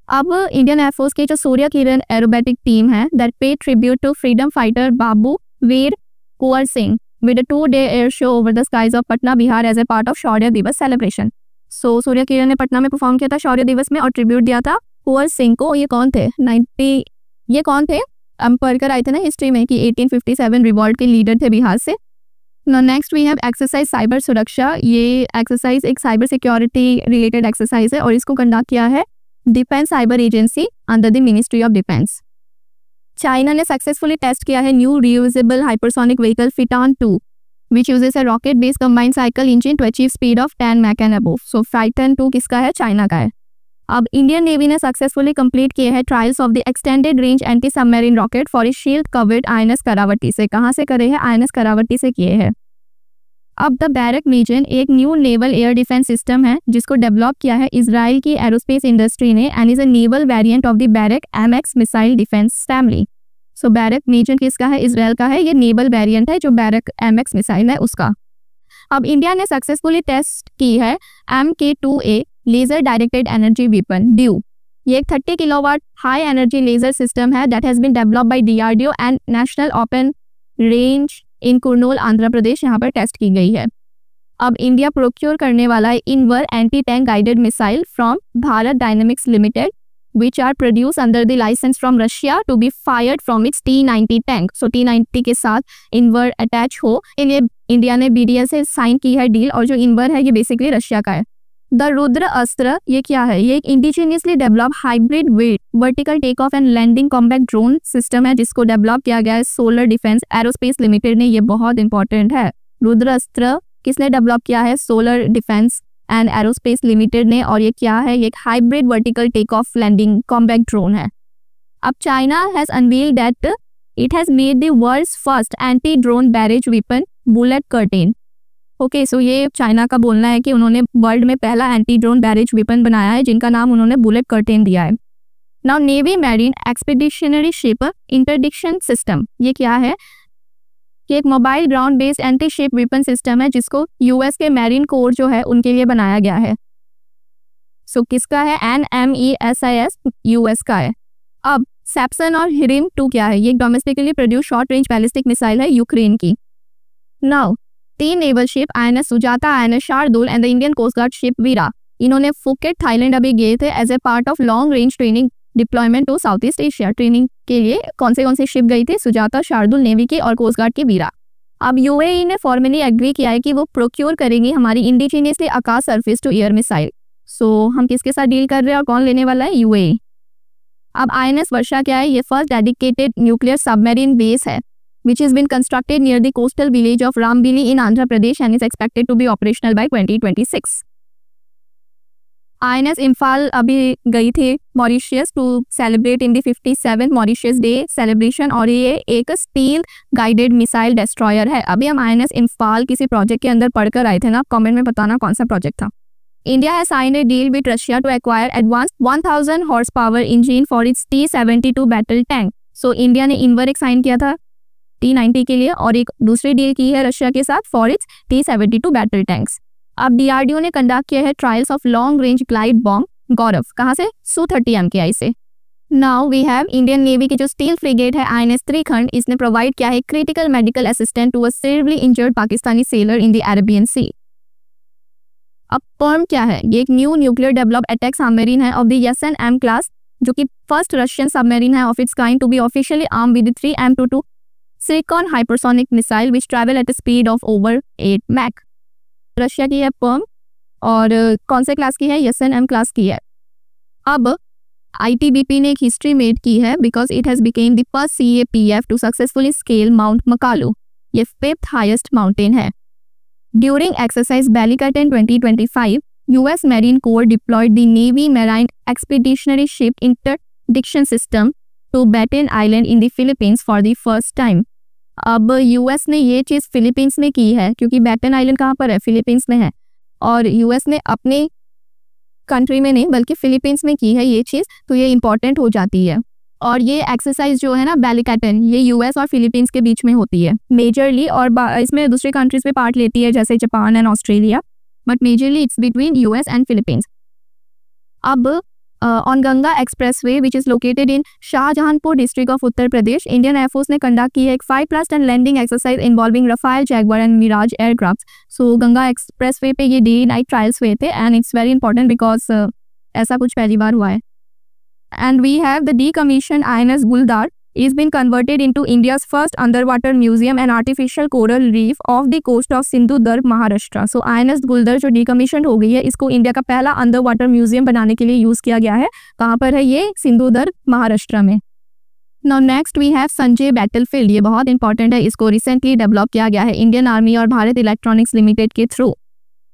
अब इंडियन एयरफोर्स की जो सूर्य किरण एरोबेटिक टीम है that pay tribute to freedom fighter Babu Veer Kunwar Singh with a 2-day air show over the skies of Patna Bihar as a part of Shaurya Diwas celebration. सो सूर्य किरण ने पटना में परफॉर्म किया था शौर्य दिवस में और ट्रिब्यूट दिया था कुंवर सिंह को। ये कौन थे? ये कौन थे? हम पढ़कर आए थे ना हिस्ट्री में कि 1857 रिवॉल्ट के लीडर थे बिहार से। Next we have exercise cyber Suraksha. ये एक्सरसाइज एक साइबर सिक्योरिटी रिलेटेड एक्सरसाइज है और इसको कंडक्ट किया है defence cyber agency under the ministry of defence. China ने सक्सेसफुली टेस्ट किया है new reusable hypersonic vehicle Feitian 2 which uses a rocket based combined cycle engine to achieve speed of 10 mach and above. So Feitian 2 किसका है? चाइना का है। अब इंडियन नेवी ने सक्सेसफुली कंप्लीट किए हैं trials of the extended range anti submarine rocket for is shield covered INS करावटी से। कहाँ से करे हैं? INS करावटी से किए हैं। अब द बैरक मीजन एक new naval air defence system है जिसको डेवलप किया है इजराइल की एरोस्पेस इंडस्ट्री ने and is a naval variant of the Barak MX missile defence family. So Barak Magen किसका है? इजराइल का है। ये नेवल वेरिएंट है जो बैरक MX मिसाइल है उसका। अब इंडिया ने सक्सेसफुली टेस्ट की है MK-2A laser directed energy weapon ड्यू। ये एक 30 kilowatt high energy laser system है that has been developed by DRDO and national open range in Kurnool Andhra Pradesh, यहाँ पर टेस्ट की गई है। अब इंडिया प्रोक्योर करने वाला है Invar anti tank guided missile from Bharat Dynamics Limited which are produced under the license from Russia to be fired from its T-90 tank। So T-90 के साथ इनवर अटैच हो, ये इंडिया ने BDL से साइन की है डील, और जो इनवर है ये बेसिकली रशिया का है। द रुद्र अस्त्र ये क्या है? ये एक indigenously develop hybrid vertical take off and landing combat drone system है, जिसको डेवलप किया गया है सोलर डिफेंस एरोस्पेस लिमिटेड ने। ये बहुत इंपॉर्टेंट है। रुद्र अस्त्र किसने डेवलप किया है? Solar Defence and Aerospace Limited ने। और ये क्या है? ये एक hybrid vertical take off landing combat drone है। अब China has unveiled that it has made the world's first anti drone barrage weapon bullet curtain. Okay, so ये चाइना का बोलना है कि उन्होंने वर्ल्ड में पहला एंटी ड्रोन बैरेज वेपन बनाया है, जिनका नाम उन्होंने बुलेट कर्टेन दिया है। Now navy marine expeditionary ship interdiction system, ये क्या है? ये एक mobile ground based anti ship weapon system है, जिसको यूएस के मैरीन कोर जो है उनके लिए बनाया गया है। सो किसका है? NMESIS यूएस का है। अब सैप्सन और हिरिम 2 क्या है? ये domestically produce short range ballistic missile है यूक्रेन की। Now 3 naval ship INS Sujata, INS Shardul and the Indian coast guard ship Veera, इन्होंने फुकेट थाईलैंड अभी गए थे as a part of long range training deployment to South East Asia. Training के लिए कौन से शिप गई थी? सुजाता, शार्दुल नेवी की, और कोस्ट गार्ड की वीरा। अब UAE ने फॉर्मली एग्री किया है कि वो प्रोक्योर करेंगी हमारी indigenously Akash surface to air missile. So हम किसके साथ डील कर रहे हैं और कौन लेने वाला है? UAE। अब INS वर्षा क्या है? ये first dedicated nuclear submarine base है which has been constructed near the coastal village of Rambili in Andhra Pradesh and is expected to be operational by 2026. INS Imphal अभी गई थी Mauritius to celebrate in the 57 Mauritius day celebration, और ये एक स्टील गाइडेड मिसाइल डिस्ट्रॉयर है। अभी हम INS इम्फाल किसी प्रोजेक्ट के अंदर पढ़कर आए थे ना, कमेंट में बताना कौन सा प्रोजेक्ट था। India has signed a deal with Russia to acquire advanced 1000 horsepower engine for its T-72 battle tank. So India ने इनवर एक साइन किया था T-90 के लिए, और एक दूसरी डील की है रशिया के साथ for its T-72 battle tanks. अब DRDO ने कंडक्ट किया है trials of long range glide bomb Gaurav, कहाँ से? Su-30 MKI से। Now we have Indian navy की जो स्टील फ्रिगेट है INS त्रिखंड, इसने प्रोवाइड किया है critical medical assistant to a severely injured Pakistani sailor in the Arabian Sea. अब पर्म क्या है? ये एक new nuclear develop attack submarine है ऑफ द YSN-M क्लास, जो कि फर्स्ट रशियन सबमरीन है of its kind to be officially arm with 3 M22 silicon hypersonic missile which travel at a speed of over 8 Mach. Russia की है पर्म, और कौन से क्लास की है? YSN-M क्लास की है। अब ITBP ने एक हिस्ट्री मेड की है because it has became the first CAPF to successfully scale Mount Makalu. ये 5th हाईएस्ट माउंटेन है। During exercise Balikatan 2025, US Marine Corps deployed the Navy Marine Expeditionary Ship Interdiction System to Bataan Island in the Philippines for the first time. अब US ने ये चीज़ फिलीपींस में की है, क्योंकि बैटन आइलैंड कहाँ पर है? फिलीपींस में है। और US ने अपने कंट्री में नहीं बल्कि फिलीपींस में की है ये चीज़, तो ये इंपॉर्टेंट हो जाती है। और ये एक्सरसाइज जो है ना बैलिकटन, ये US और फिलीपींस के बीच में होती है मेजरली, और इसमें दूसरी कंट्रीज में पार्ट लेती है जैसे Japan and Australia, but majorly it's between US and Philippines. अब on Ganga expressway which is located in Shahjahanpur district of Uttar Pradesh, Indian air force ने कंडक्ट की है एक 5+ landing exercise involving Rafale, Jaguar and Mirage aircraft. So Ganga expressway पे ये डे नाइट ट्रायल्स हुए थे, and it's very important because ऐसा कुछ पहली बार हुआ है। And we have the decommissioned INS Guldar is been converted into India's first underwater museum and artificial coral reef off the coast of Sindhudurg, Maharashtra. So INS Guldar जो decommissioned हो गई है, इसको इंडिया का पहला अंडरवाटर म्यूजियम बनाने के लिए यूज किया गया है। कहाँ पर है ये? सिंधुदुर्ग, महाराष्ट्र में। Now next we have Sanjay battlefield, ये बहुत इंपॉर्टेंट है, इसको रिसेंटली डेवलप किया गया है इंडियन आर्मी और भारत इलेक्ट्रॉनिक्स लिमिटेड के थ्रू।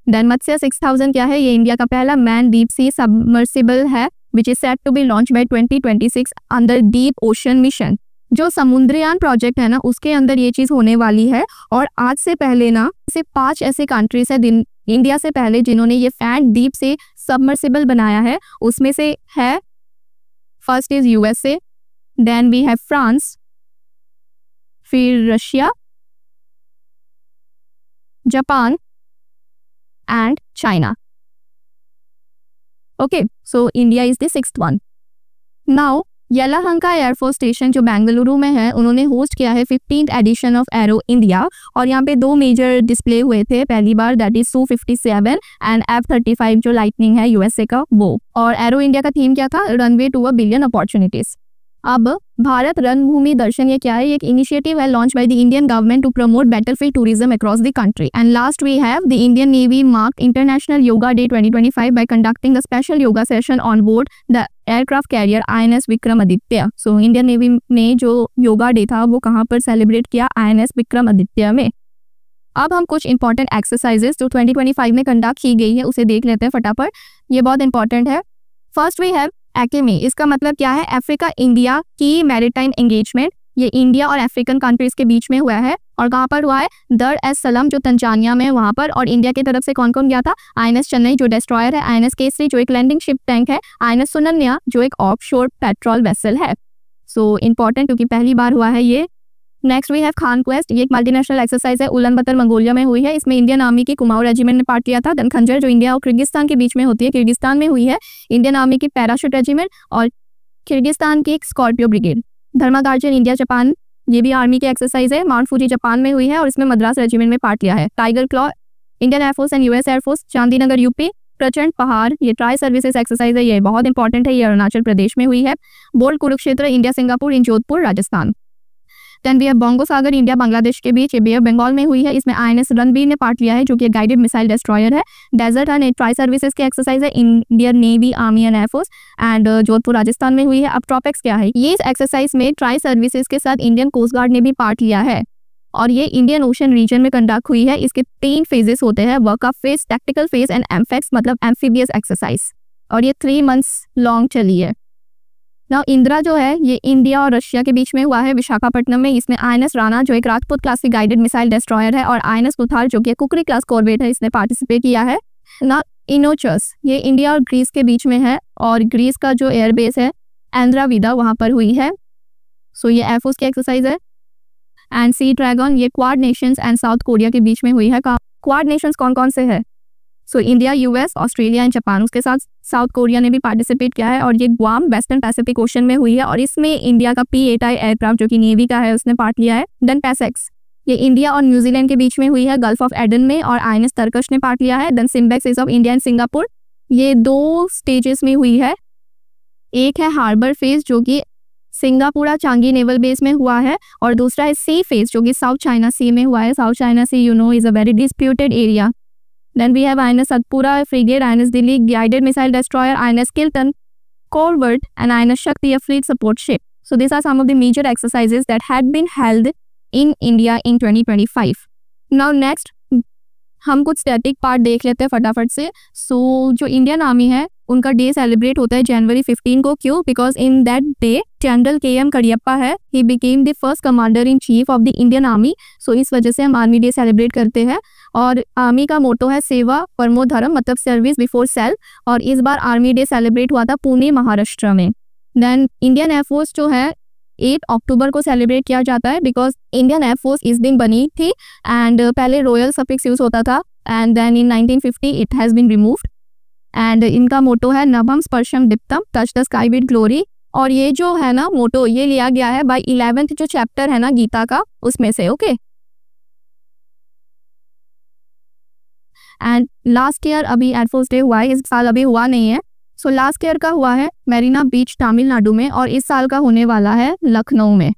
देन मत्स्य 6000 क्या है? ये इंडिया का पहला मैन डीप सी सबमर्सिबल है which is set to be launched by 2026 under Deep Ocean Mission। जो समुद्रयान प्रोजेक्ट है ना, उसके अंदर ये चीज़ होने वाली है। और आज से पहले ना सिर्फ 5 ऐसे कंट्रीज है इंडिया से पहले जिन्होंने ये फैन डीप से सबमर्सिबल बनाया है। उसमें से है first is USA, then we have France, फिर Russia, Japan and China. Okay, so India is the 6th one. Now Yelahanka air force station जो बेंगलुरु में है, उन्होंने होस्ट किया है 15th addition of arrow India, और यहाँ पे 2 मेजर डिस्प्ले हुए थे पहली बार, that is Su-57 and F-35 जो लाइटनिंग है USA का वो। और एरो इंडिया का थीम क्या था? Runway to a billion opportunities. अब भारत रणभूमि दर्शन ये क्या है? एक इनिशिएटिव है launch by the Indian government to promote battlefield tourism across the country. And last we have the Indian navy mark international yoga day 2025 by conducting a special yoga session on board the aircraft carrier INS Vikramaditya. So Indian navy ने जो योगा डे था वो कहाँ पर सेलिब्रेट किया? INS विक्रमादित्य में. अब हम कुछ इंपॉर्टेंट एक्सरसाइजेस जो 2025 में कंडक्ट की गई है उसे देख लेते हैं फटाफट. ये बहुत इंपॉर्टेंट है. First we have Aikeyme. इसका मतलब क्या है? अफ्रीका इंडिया की मैरीटाइम एंगेजमेंट. ये इंडिया और अफ्रीकन कंट्रीज के बीच में हुआ है. और कहाँ पर हुआ है? दर एस सलाम जो तंजानिया में, वहाँ पर. और इंडिया की तरफ से कौन कौन गया था? INS चेन्नई जो डेस्ट्रॉयर है, INS केसरी जो एक लैंडिंग शिप टैंक है, INS सुनन्या जो एक ऑफशोर पेट्रोल वेसल है. सो इंपॉर्टेंट क्योंकि पहली बार हुआ है ये. Next we have Khaan quest. ये एक मल्टीनेशनल एक्सरसाइज है, उलन बतर मंगोलिया में हुई है. इसमें इंडियन आर्मी की कुमाऊं रेजिमेंट ने पार्ट लिया था. देन खंजर जो इंडिया और किर्गिस्तान के बीच में होती है, किर्गिस्तान में हुई है. इंडियन आर्मी की पैराशूट रेजिमेंट और किर्गिस्तान की एक स्कॉर्पियो ब्रिगेड. धर्मागार्जन इंडिया जापान, ये भी आर्मी की एक्सरसाइज है, माउंट फूजी जापान में हुई है और इसमें मद्रास रेजिमेंट में पार्ट लिया है. Tiger claw Indian air force and US air force, Chandinagar UP. Prachand पहाड़ ये ट्राई सर्विसेज एक्सरसाइज है, ये बहुत इंपॉर्टेंट है, ये अरुणाचल प्रदेश में हुई है. बोल्ड कुरुक्षेत्र इंडिया सिंगापुर इन जोधपुर राजस्थान. देन भी बंगो सागर इंडिया बांग्लादेश के बीच, ये बे ऑफ बंगाल में हुई है. इसमें INS रणबीर ने पार्ट लिया है जो कि गाइडेड मिसाइल डिस्ट्रॉयर है. डेजर्ट एंड ट्राई सर्विसेज की एक्सरसाइज है, Indian navy army and air force and Jodhpur Rajasthan में हुई है. अब ट्रॉपिक्स क्या है? ये इस एक्सरसाइज में ट्राई सर्विसेज के साथ इंडियन कोस्ट गार्ड ने भी पार्ट लिया है और ये इंडियन ओशन रीजन में कंडक्ट हुई है. इसके 3 फेजेस होते हैं, work up phase, tactical phase and Amphex मतलब एम्फीबियस एक्सरसाइज. और ये 3 मंथ्स लॉन्ग चली है. नाउ इंदिरा जो है ये इंडिया और रशिया के बीच में हुआ है विशाखापट्टनम में. इसमें INS राणा जो एक राजपूत क्लास की गाइडेड मिसाइल डिस्ट्रॉयर है और INS कुथार जो कि कुकरी क्लास कॉर्वेट है, इसने पार्टिसिपेट किया है. ना इनोचस ये इंडिया और ग्रीस के बीच में है और ग्रीस का जो एयरबेस है एंद्राविदा वहाँ पर हुई है. सो ये एयरफोर्स की एक्सरसाइज है. एंड सी ड्रैगन ये quad Nations and south Korea के बीच में हुई है. क्वाड नेशंस कौन कौन से है? So India, US, Australia and Japan. उसके साथ साउथ कोरिया ने भी पार्टिसिपेट किया है और ये ग्वाम वेस्टर्न पैसिफिक ओशन में हुई है और इसमें इंडिया का P-8I एयरक्राफ्ट जो कि नेवी का है उसने पार्ट लिया है. देन पैसेक्स ये इंडिया और न्यूजीलैंड के बीच में हुई है गल्फ ऑफ एडन में और INS तरकश ने पार्ट लिया है. Then SIMBEX is of India and Singapore, ये 2 स्टेजेस में हुई है. एक है हार्बर फेज जो कि सिंगापुरा चांगी नेवल बेस में हुआ है और दूसरा है सी फेज जो कि साउथ चाइना सी में हुआ है. South China sea you know is a very disputed area. Then we have INS Satpura frigate, INS Delhi guided missile destroyer, INS Kiltan Corvette and INS Shakti a fleet support ship. So these are some of the major exercises that had been held in India in 2025. Now next हम कुछ स्टैटिक पार्ट देख लेते हैं फटाफट से. सो जो इंडियन आर्मी है उनका डे सेलिब्रेट होता है जनवरी 15 को. क्यों? Because in that day general KM Cariappa है, he became the first commander in chief of the Indian army. So इस वजह से हम आर्मी डे सेलिब्रेट करते हैं. और आर्मी का मोटो है सेवा परमो धर्म मतलब सर्विस बिफोर सेल्फ. और इस बार आर्मी डे सेलिब्रेट हुआ था पुणे महाराष्ट्र में. देन इंडियन एयरफोर्स जो है 8 अक्टूबर को सेलिब्रेट किया जाता है बिकॉज इंडियन एयरफोर्स इस दिन बनी थी एंड पहले रॉयल सफिक्स यूज होता था and then in 1950 it has been removed. And इनका मोटो है नभम स्पर्शम दीप्तम touch the sky with glory. और ये जो है ना मोटो ये लिया गया है बाय 11th जो चैप्टर है ना गीता का उसमें से. ओके एंड लास्ट ईयर अभी एयरफोर्स डे हुआ है, इस साल अभी हुआ नहीं है. सो लास्ट ईयर का हुआ है मेरीना बीच तमिलनाडु में और इस साल का होने वाला है लखनऊ में.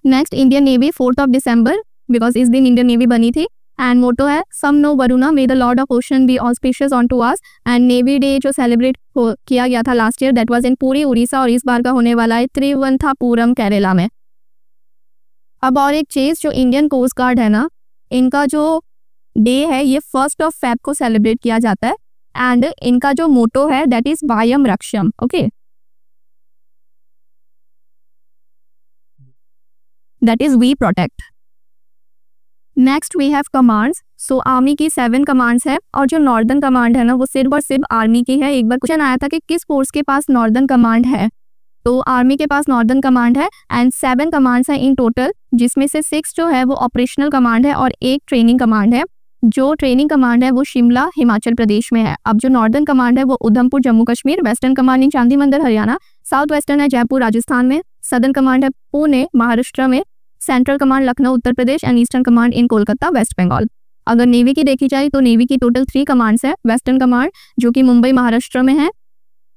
नेक्स्ट इंडियन नेवी 4 दिसंबर बिकॉज इस दिन इंडियन नेवी बनी थी. एंड मोटो है सम नो वरुणा may the lord of ocean be auspicious on to us. And navy day जो सेलिब्रेट किया गया था last year that was in Puri Orissa और इस बार का होने वाला है त्रिवंथापुरम केरला में. अब और एक चीज जो इंडियन कोस्ट गार्ड है ना इनका जो डे है ये 1 फेब को सेलिब्रेट किया जाता है एंड इनका जो मोटो है दैट इज वायम रक्षम. Okay that is we protect. Next we have commands. So army की 7 कमांड्स है और जो नॉर्दर्न कमांड है ना वो सिर्फ और सिर्फ आर्मी की है. एक बार क्वेश्चन आया था कि किस फोर्स के पास नॉर्दर्न कमांड है, तो आर्मी के पास नॉर्दर्न कमांड है एंड 7 कमांड्स हैं इन टोटल जिसमें से 6 जो है वो ऑपरेशनल कमांड है और 1 ट्रेनिंग कमांड है. जो ट्रेनिंग कमांड है वो शिमला हिमाचल प्रदेश में है. अब जो नॉर्दर्न कमांड है वो Udhampur Jammu Kashmir, western command in चांदी मंदिर हरियाणा, साउथ वेस्टर्न है जयपुर राजस्थान में, सदर्न कमांड है पुणे महाराष्ट्र में, central command Lucknow Uttar Pradesh and eastern command in Kolkata West Bengal. अगर नेवी की देखी जाए तो नेवी की टोटल 3 कमांड्स है. वेस्टर्न कमांड जो कि मुंबई महाराष्ट्र में है,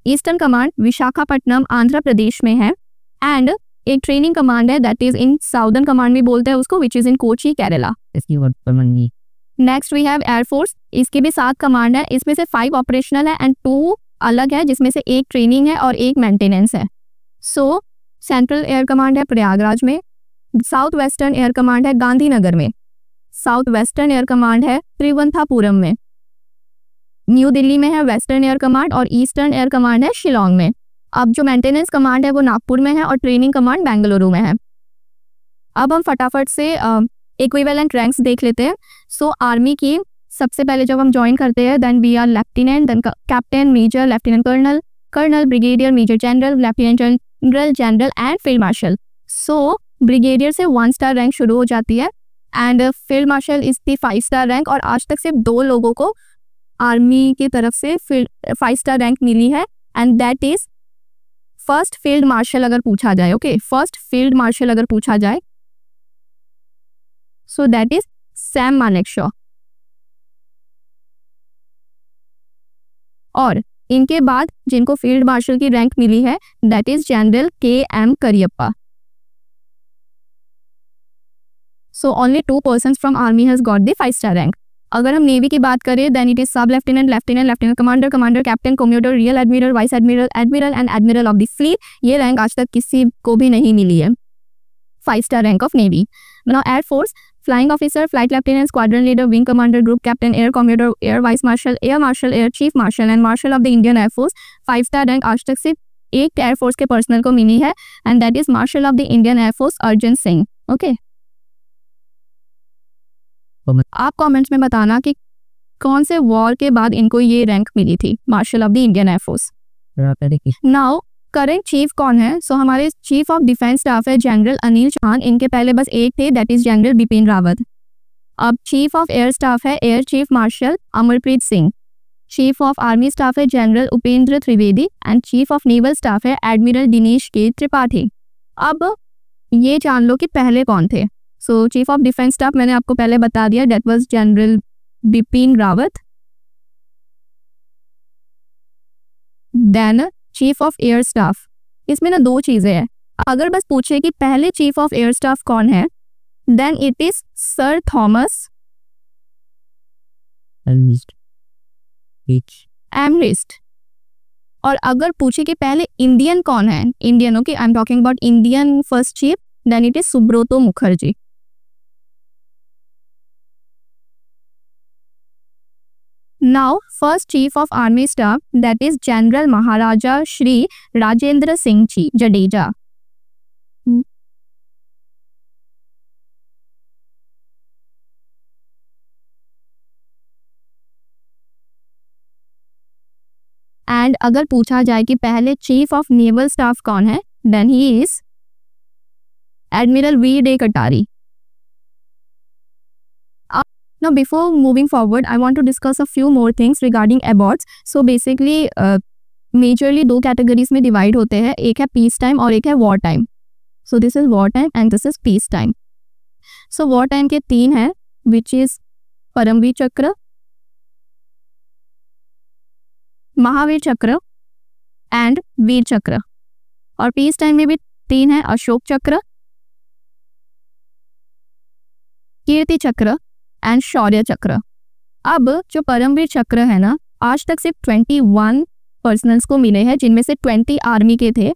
ईस्टर्न कमांड विशाखापट्टनम आंध्र प्रदेश में है, एंड एक ट्रेनिंग कमांड है that is in southern command भी बोलते हैं उसको, which is in Kochi Kerala. Next we have air force, इसके भी 7 कमांड है, इसमें से 5 ऑपरेशनल है एंड 2 अलग है, जिसमें से एक ट्रेनिंग है और एक मेंटेनेंस है। सो सेंट्रल एयर कमांड है प्रयागराज में, साउथ वेस्टर्न एयर कमांड है गांधीनगर में, साउथ वेस्टर्न एयर कमांड है त्रिवंथापुरम में, न्यू दिल्ली में है वेस्टर्न एयर कमांड, और ईस्टर्न एयर कमांड है शिलोंग में। अब जो मेंटेनेंस कमांड है वो नागपुर में है और ट्रेनिंग कमांड बेंगलुरु में है। अब हम फटाफट से इक्विवेलेंट रैंक्स देख लेते हैं। सो आर्मी की सबसे पहले जब हम ज्वाइन करते हैं then we are lieutenant, then captain, major, lieutenant colonel, colonel, brigadier, major general, lieutenant general, general and field marshal. So brigadier से 1 स्टार रैंक शुरू हो जाती है and field marshal is the 5 star rank, और आज तक सिर्फ 2 लोगों को आर्मी की तरफ से 5 स्टार रैंक मिली है, and that is first field marshal अगर पूछा जाए, ओके, फर्स्ट फील्ड मार्शल अगर पूछा जाए, सो दैट इज सैम मानेकशॉ। और इनके बाद जिनको फील्ड मार्शल की रैंक मिली है that is general KM Cariappa. So only 2 persons from army has got the 5 star rank. अगर हम नेवी की बात करें देन इट इज सब lieutenant, lieutenant, lieutenant commander, commander, captain, commodore, real admiral, vice admiral, admiral and admiral of the fleet. ये रैंक आज तक किसी को भी नहीं मिली है, 5 star rank of navy. Now air force, flying officer, flight lieutenant, squadron leader, wing commander, group captain, air commodore, air vice marshal, air chief martial and martial of the Indian air force. 5 star rank आज तक सिर्फ एक एयर फोर्स के पर्सनल को मिली है and that is marshal of the Indian air force Arjan Singh. Okay, आप कमेंट्स में बताना कि कौन से वॉर के बाद इनको ये रैंक मिली थी, marshal of the Indian air force. Now current chief कौन है? सो हमारे चीफ ऑफ डिफेंस स्टाफ है जनरल अनिल चौहान, इनके पहले बस एक थे that is general Bipin Rawat. अब चीफ ऑफ एयर स्टाफ है air chief marshal Amarpreet Singh, chief of army staff है general Upendra Trivedi and chief of naval staff है एडमिरल दिनेश के त्रिपाठी। अब ये जान लो कि पहले कौन थे। So chief of defence staff मैंने आपको पहले बता दिया, that was general Bipin Rawat. Then chief of air staff, इसमें ना 2 चीजें हैं। अगर बस पूछे कि पहले चीफ ऑफ एयर स्टाफ कौन है then it is sir Thomas Elmhirst. और अगर पूछे कि पहले इंडियन कौन है, Indian, okay, I am talking about Indian first chief, then it is Subroto Mukherjee. Now first chief of army staff that is general Maharaja Shri Rajendra Singh ji Jadeja. And अगर पूछा जाए कि पहले चीफ ऑफ नेवल स्टाफ कौन है then he is admiral V.D. कटारी। Now before moving forward I want to discuss a few more things regarding awards. So basically majorly 2 categories में divide होते हैं, एक है peace time और एक है war time. So this is war time and this is peace time. So war time के 3 हैं which is परमवीर चक्र, महावीर चक्र एंड वीर चक्र। और पीस टाइम में भी 3 हैं, अशोक चक्र, कीर्ति चक्र एंड शौर्य चक्र। अब जो परमवीर चक्र है ना, आज तक सिर्फ 21 पर्सनल्स को मिले हैं जिनमें से 20 आर्मी के थे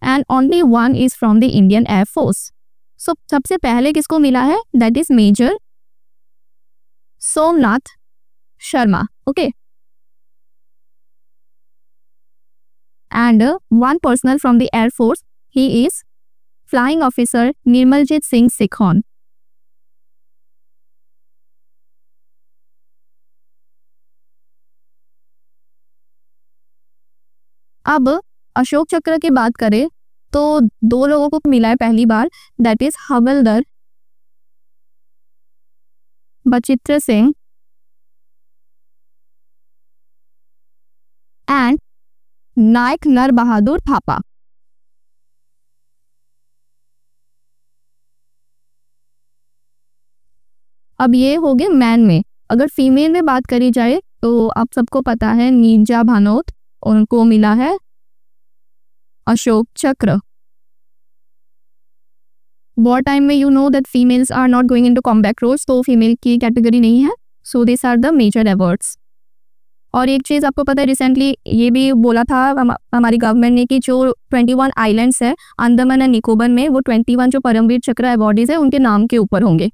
and only 1 is from the Indian air force. So सबसे पहले किसको मिला है that is major Somnath Sharma, okay, and 1 personnel from the air force, he is flying officer Nirmaljit Singh Sekhon. अब अशोक चक्र की बात करें तो 2 लोगों को मिला है पहली बार, दैट इज हवलदार बचित्र सिंह एंड नायक नर बहादुर थापा। अब ये हो गए मैन में। अगर फीमेल में बात करी जाए तो आप सबको पता है नीरजा भानोत, उनको मिला है अशोक चक्र। वॉर टाइम में you know that females are not going into combat roles, तो फीमेल की कैटेगरी नहीं है। So this are the major awards. और एक चीज़ आपको पता है, रिसेंटली ये भी बोला था हमारी गवर्नमेंट ने कि जो 21 आइलैंड्स है अंडमान एंड निकोबार में, वो 21 जो परमवीर चक्र अवार्डीज है उनके नाम के ऊपर होंगे।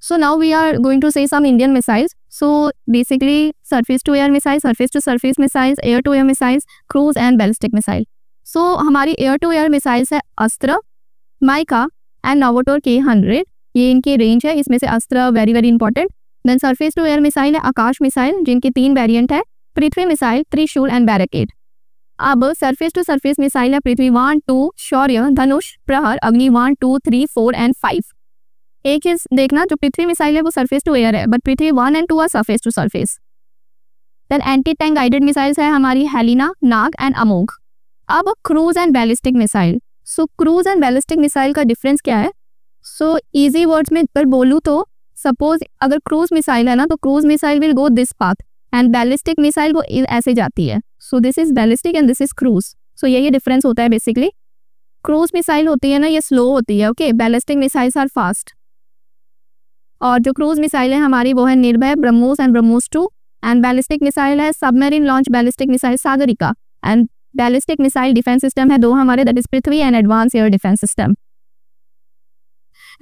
So now we are going to say some Indian missiles. So basically surface to air missiles, surface to surface missiles, air to air missiles, cruise and ballistic missile. So हमारी air to air missiles है अस्त्र, माइका एंड नोवाटोर K100, ये इनकी रेंज है। इसमें से Astra very very important. Then surface to air missile है आकाश मिसाइल, जिनके 3 वेरिएंट है, Prithvi missile, Trishul and barricade. अब सरफेस टू सरफेस मिसाइल है पृथ्वी 1, 2, शौर्य, धनुष, प्रहर, अग्नि 1, 2, 3, 4 एंड 5। एक चीज देखना, जो पृथ्वी मिसाइल है वो सरफेस टू एयर है, but Prithvi 1 and 2 are surface to surface. Then anti tank guided missiles है हमारी हेलिना, नाग एंड अमोघ। अब cruise and ballistic missile. So cruise and ballistic missile का डिफरेंस क्या है? सो इजी वर्ड्स में अगर बोलूँ तो सपोज अगर क्रूज मिसाइल है ना, तो cruise missile will go this path and ballistic missile वो ऐसे जाती है। So this is ballistic and this is cruise. So यही डिफरेंस होता है बेसिकली। क्रूज मिसाइल होती है ना, ये स्लो होती है, okay. Ballistic missiles are fast. और जो क्रूज मिसाइल है हमारी वो है Nirbhay, BrahMos and BrahMos 2। And ballistic missile है submarine launch ballistic missile Sagarika. And ballistic missile defence system है 2 हमारे, that is Prithvi and advance air defence system.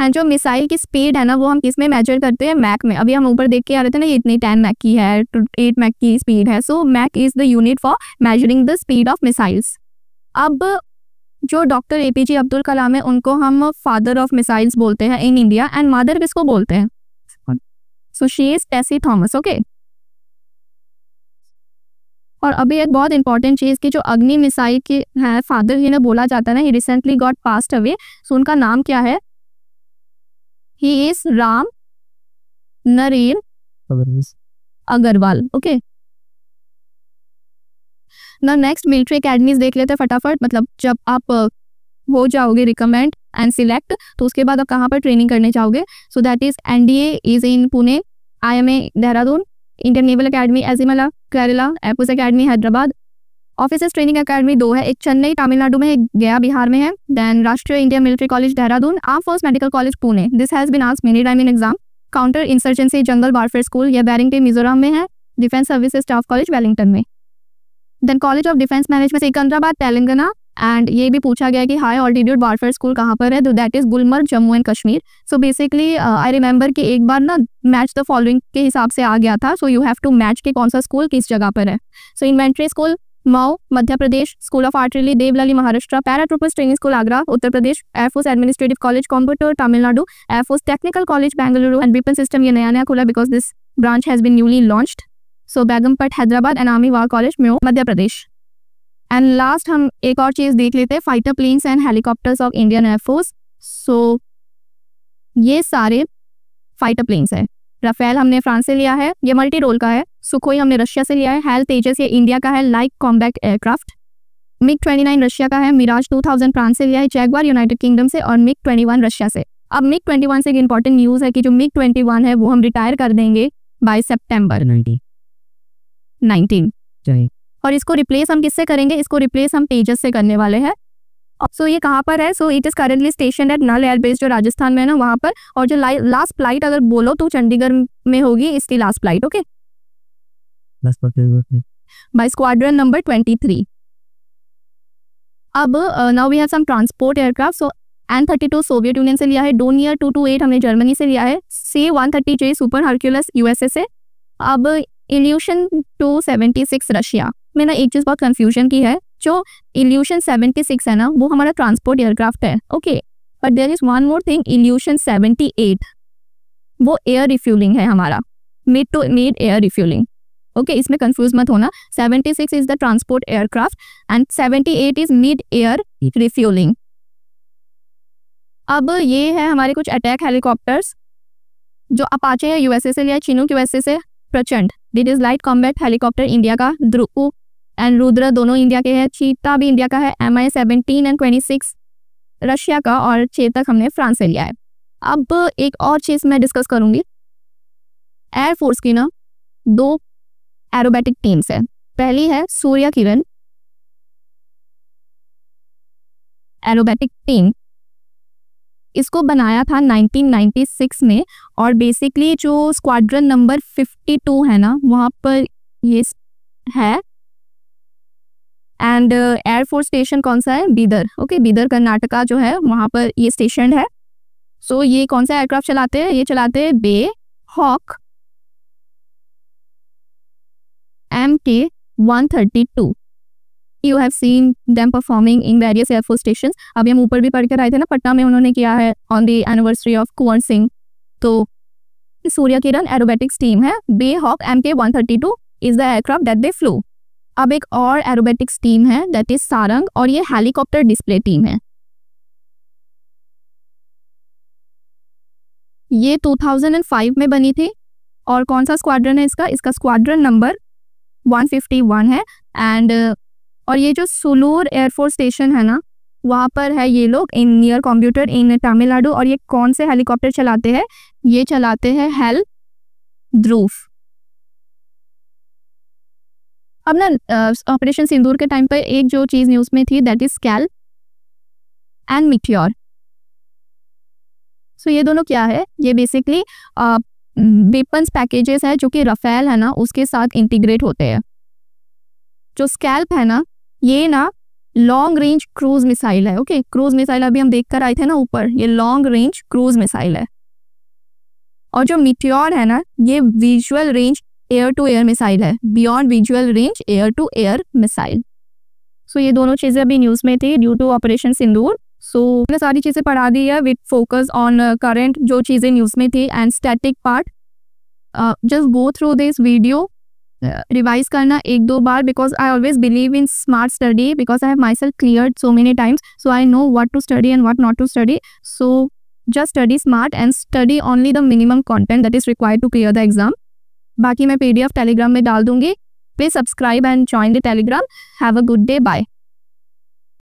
And जो मिसाइल की स्पीड है ना, वो हम किस में मेजर करते हैं? मैक में। अभी हम ऊपर देख के आ रहे थे ना, ये इतनी 10 मैक की है, 8 मैक की स्पीड है। So Mach is the unit for measuring the speed of missiles. अब जो डॉक्टर APJ अब्दुल कलाम है, उनको हम फादर ऑफ मिसाइल्स बोलते हैं इन इंडिया। एंड मदर किसको बोलते हैं? So she is Tessy Thomas, okay. और अभी एक बहुत इंपॉर्टेंट चीज़ की, जो अग्नि मिसाइल के है फादर जिन्हें बोला जाता है ना, he recently got passed away. So उनका नाम क्या है? He is Ram Narain Agarwal, okay. ना नेक्स्ट मिलिट्री अकेडमीज देख लेते हैं फटाफट। मतलब जब आप हो जाओगे रिकमेंड एंड सिलेक्ट, तो उसके बाद आप कहाँ पर ट्रेनिंग करने जाओगे? So that is NDA is in Pune, IMA Dehradun, Indian naval academy Ezhimala Kerala, air force academy Hyderabad. Officers training academy 2 है, एक चेन्नई तमिलनाडु में, एक गया बिहार में है। Then Rashtriya Indian military college Dehradun, arm force medical college Pune, this has been asked many time in exam. Counter insurgency jungle warfare school, यह बैरिंगटन मिजोरम में है। Defence services staff college Wellington में। Then college of defence management Secunderabad Telangana. And ये भी पूछा गया कि हाई ऑल्टीट्यूड वारफेयर स्कूल कहाँ पर है, तो that is Gulmarg Jammu and Kashmir. So basically I remember कि एक बार ना मैच द फॉलोइंग के हिसाब से आ गया था। So you have to match कि कौन सा स्कूल किस जगह पर है। So infantry school Mhow Madhya Pradesh, school of artillery Devlali Maharashtra, paratroopers training school Agra Uttar Pradesh, air force administrative college Coimbatore Tamil Nadu, air force technical college Bengaluru and weapon system, ये नया खोला because this branch has been newly launched. So Begumpet Hyderabad and army war college Mhow Madhya Pradesh. And last हम एक और चीज़ देख लेते हैं, fighter planes and helicopters of Indian air force. So ये सारे फाइटर प्लेन्स है। राफेल हमने फ्रांस से लिया है, ये मल्टी रोल का है। सुखोई हमने रशिया से लिया है। हेल तेजस ये इंडिया का है, light combat aircraft. MiG-29 Russia का है। मिराज 2000 फ्रांस से लिया है। जैगवार यूनाइटेड किंगडम से और MiG-21 रशिया से। अब MiG-21 से एक इंपॉर्टेंट न्यूज़ है कि जो MiG-21 है वो हम रिटायर कर देंगे बाय सितंबर 19। और इसको रिप्लेस हम किससे करेंगे? इसको रिप्लेस हम तेजस से करने वाले हैं। सो ये कहाँ पर है? So it is currently station at Nal airbase, जो राजस्थान में है ना, वहाँ पर। और जो लास्ट फ्लाइट अगर बोलो तो चंडीगढ़ में होगी इसकी last flight, okay, by squadron number 23। अब now we have some transport aircraft. So An-32 Soviet Union से लिया है। डोनियर 228 हमने जर्मनी से लिया है। C-130J सुपर हरक्यूलस USA से। अब इल्यूशन 276 रशिया में ना एक चीज़ बहुत कंफ्यूजन की है, जो इल्यूशन 76 है ना वो हमारा ट्रांसपोर्ट एयरक्राफ्ट है, okay. But there is one more thing, Ilyushin 78 वो एयर रिफ्यूलिंग है हमारा, mid to mid air refuelling, okay. इसमें कंफ्यूज मत होना। 76 is the transport aircraft and 78 is mid air refuelling. अब ये है हमारे कुछ अटैक हेलीकॉप्टर्स, जो अपाचे है USA से लिया, चिनूक USA से। Prachand that is light combat helicopter India का। ध्रुव एंड रुद्र दोनों इंडिया के हैं। चीता भी इंडिया का है। Mi-17 एंड 26 रशिया का। और चेतक हमने फ्रांस से लिया है। अब एक और चीज़ मैं डिस्कस करूंगी, एयरफोर्स की ना 2 एरोबैटिक टीम्स है, पहली है सूर्य किरण एरोबेटिक टीम। इसको बनाया था 1996 में और बेसिकली जो स्क्वाड्रन नंबर 52 है ना वहाँ पर ये है। एंड एयरफोर्स स्टेशन कौन सा है? बीदर। ओके, बीदर कर्नाटका जो है वहाँ पर ये स्टेशन है। सो ये कौन सा एयरक्राफ्ट चलाते हैं? ये चलाते हैं बे hoc MK-132। You have seen them performing in various Air Force stations। अभी हम ऊपर भी पढ़ कर आए थे ना, पटना में उन्होंने किया है on the anniversary of Kunwar Singh. तो सूर्य किरण एरोबेटिक्स टीम है। बे hoc MK-132 is the aircraft that they flew। अब एक और एरोबेटिक्स टीम है that is सारंग और ये हेलीकॉप्टर डिस्प्ले टीम है। ये 2005 में बनी थी। और कौन सा स्क्वाड्रन है इसका? इसका स्क्वाड्रन नंबर 151 है। एंड और ये जो सुलूर एयरफोर्स स्टेशन है ना वहाँ पर है ये लोग इन नियर कंप्यूटर इन तमिलनाडु। और ये कौन से हेलीकॉप्टर चलाते हैं? ये चलाते हैं हेल ध्रुव। अब ना ऑपरेशन सिंदूर के टाइम पर एक जो चीज़ न्यूज़ में थी दैट इज स्कैल एंड मीटियोर। सो ये दोनों क्या है? ये बेसिकली वेपन्स पैकेजेस है जो कि राफेल है ना उसके साथ इंटीग्रेट होते हैं। जो स्कैल्प है ना ये ना लॉन्ग रेंज क्रूज मिसाइल है। ओके, क्रूज मिसाइल अभी हम देख कर आए थे ना ऊपर, ये लॉन्ग रेंज क्रूज मिसाइल है। और जो मीटियोर है ना ये visual range air to air missile है, beyond visual range air to air missile. So ये दोनों चीज़ें अभी न्यूज़ में थी due to operation Sindoor. So मैंने सारी चीज़ें पढ़ा दी है विथ फोकस ऑन करंट जो चीज़ें न्यूज़ में थी and static part. Just go through this video, revise करना एक दो बार because I always believe in smart study because I have myself cleared so many times. So I know what to study and what not to study. So just study smart and study only the minimum content that is required to clear the exam. बाकी मैं PDF टेलीग्राम में डाल दूंगी। Please subscribe and join the Telegram. Have a good day, bye.